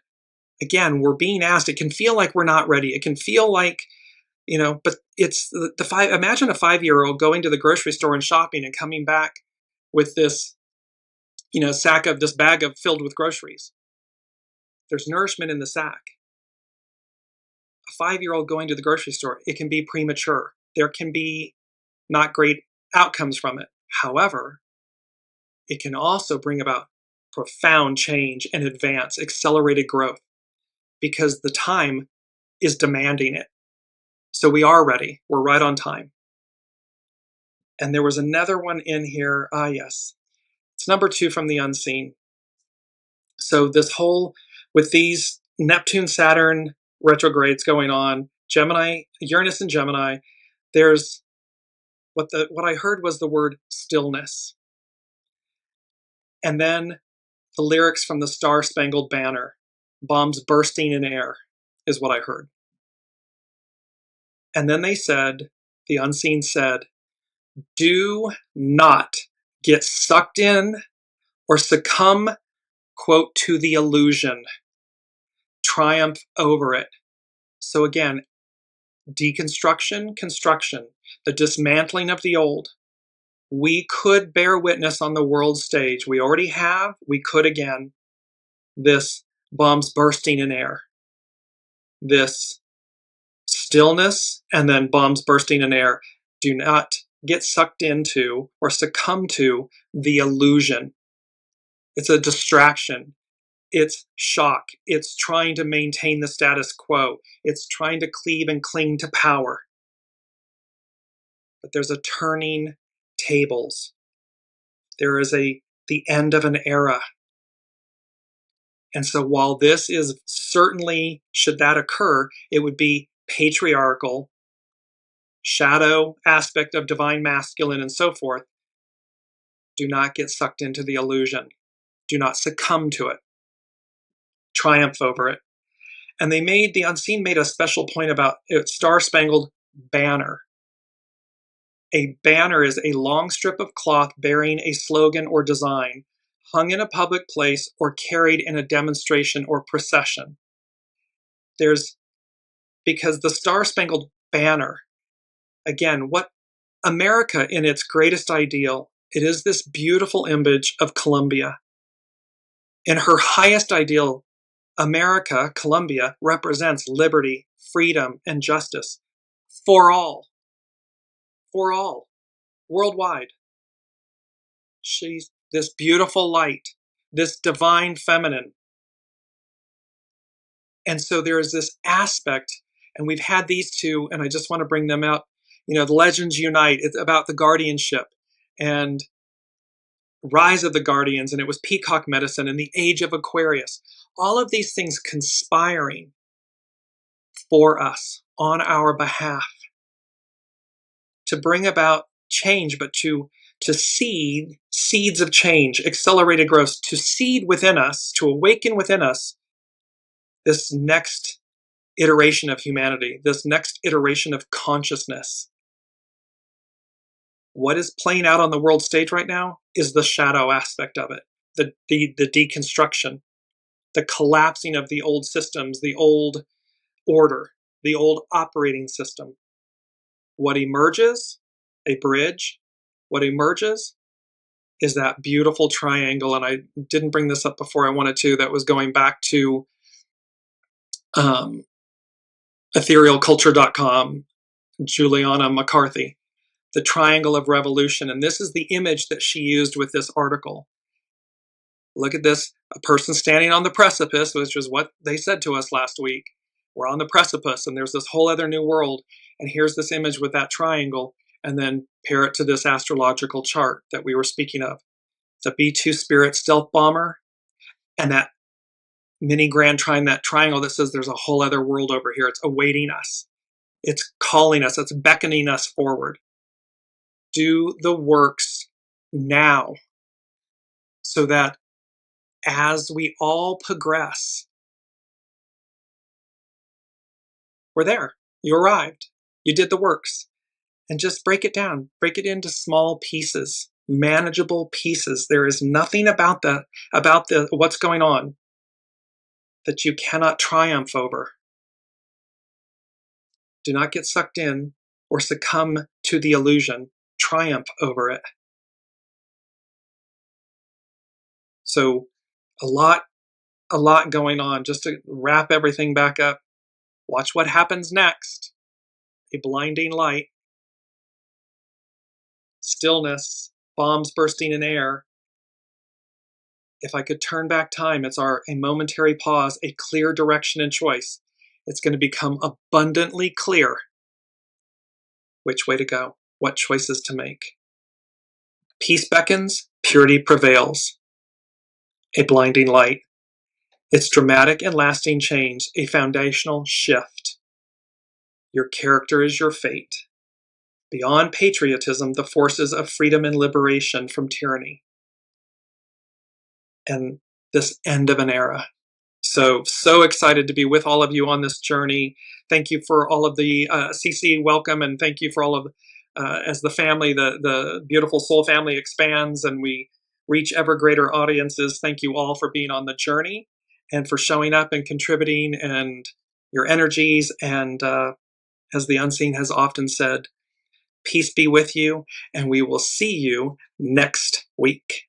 again, we're being asked. It can feel like we're not ready. It can feel like, but it's imagine a 5-year-old going to the grocery store and shopping and coming back with this, this bag filled with groceries. There's nourishment in the sack. A 5-year-old going to the grocery store, it can be premature. There can be not great outcomes from it. However, it can also bring about profound change and advance, accelerated growth, because the time is demanding it. So we are ready. We're right on time. And there was another one in here. Yes. It's number 2 from the unseen. So this whole, with these Neptune, Saturn retrogrades going on, Gemini, Uranus and Gemini, there's what I heard was the word stillness. And then the lyrics from the Star Spangled Banner, bombs bursting in air, is what I heard. And then they said, the unseen said, do not get sucked in or succumb, quote, to the illusion, triumph over it. So again, deconstruction, construction, the dismantling of the old. We could bear witness on the world stage. We already have, we could again. This bombs bursting in air. This stillness and then bombs bursting in air. Do not get sucked into or succumb to the illusion. It's a distraction. It's shock. It's trying to maintain the status quo. It's trying to cleave and cling to power. But there's a turning tables. There is the end of an era. And so while this is certainly, should that occur, it would be patriarchal, shadow aspect of divine masculine and so forth. Do not get sucked into the illusion. Do not succumb to it. Triumph over it. And the Unseen made a special point about Star-Spangled Banner. A banner is a long strip of cloth bearing a slogan or design, hung in a public place or carried in a demonstration or procession. Because the Star-Spangled Banner, again, what America in its greatest ideal, it is this beautiful image of Columbia. In her highest ideal, America, Columbia, represents liberty, freedom, and justice for all, worldwide. She's this beautiful light, this divine feminine. And so there is this aspect, and we've had these two, and I just want to bring them out. The legends unite. It's about the guardianship and rise of the guardians, and it was peacock medicine and the age of Aquarius. All of these things conspiring for us on our behalf to bring about change, but to seed seeds of change, accelerated growth, to seed within us, to awaken within us this next iteration of humanity, this next iteration of consciousness. What is playing out on the world stage right now is the shadow aspect of it, the deconstruction, the collapsing of the old systems, the old order, the old operating system. What emerges? A bridge. What emerges is that beautiful triangle, and I didn't bring this up before I wanted to, that was going back to etherealculture.com, Juliana McCarthy, the triangle of revolution. And this is the image that she used with this article. Look at this, a person standing on the precipice, which is what they said to us last week. We're on the precipice, and there's this whole other new world. And here's this image with that triangle, and then pair it to this astrological chart that we were speaking of. It's a B-2 Spirit stealth bomber, and that mini grand trine, that triangle that says there's a whole other world over here. It's awaiting us. It's calling us. It's beckoning us forward. Do the works now so that as we all progress, we're there. You arrived. You did the works. And just break it down. Break it into small pieces, manageable pieces. There is nothing about what's going on that you cannot triumph over. Do not get sucked in or succumb to the illusion. Triumph over it. So a lot going on. Just to wrap everything back up, watch what happens next. A blinding light, stillness, bombs bursting in air. If I could turn back time, it's a momentary pause, a clear direction and choice. It's going to become abundantly clear which way to go, what choices to make. Peace beckons, purity prevails. A blinding light. It's dramatic and lasting change, a foundational shift. Your character is your fate. Beyond patriotism, the forces of freedom and liberation from tyranny. And this end of an era. So excited to be with all of you on this journey. Thank you for all of the CC welcome, and thank you for all of, as the family, the beautiful soul family expands, and we reach ever greater audiences. Thank you all for being on the journey and for showing up and contributing and your energies. And as the unseen has often said, peace be with you, and we will see you next week.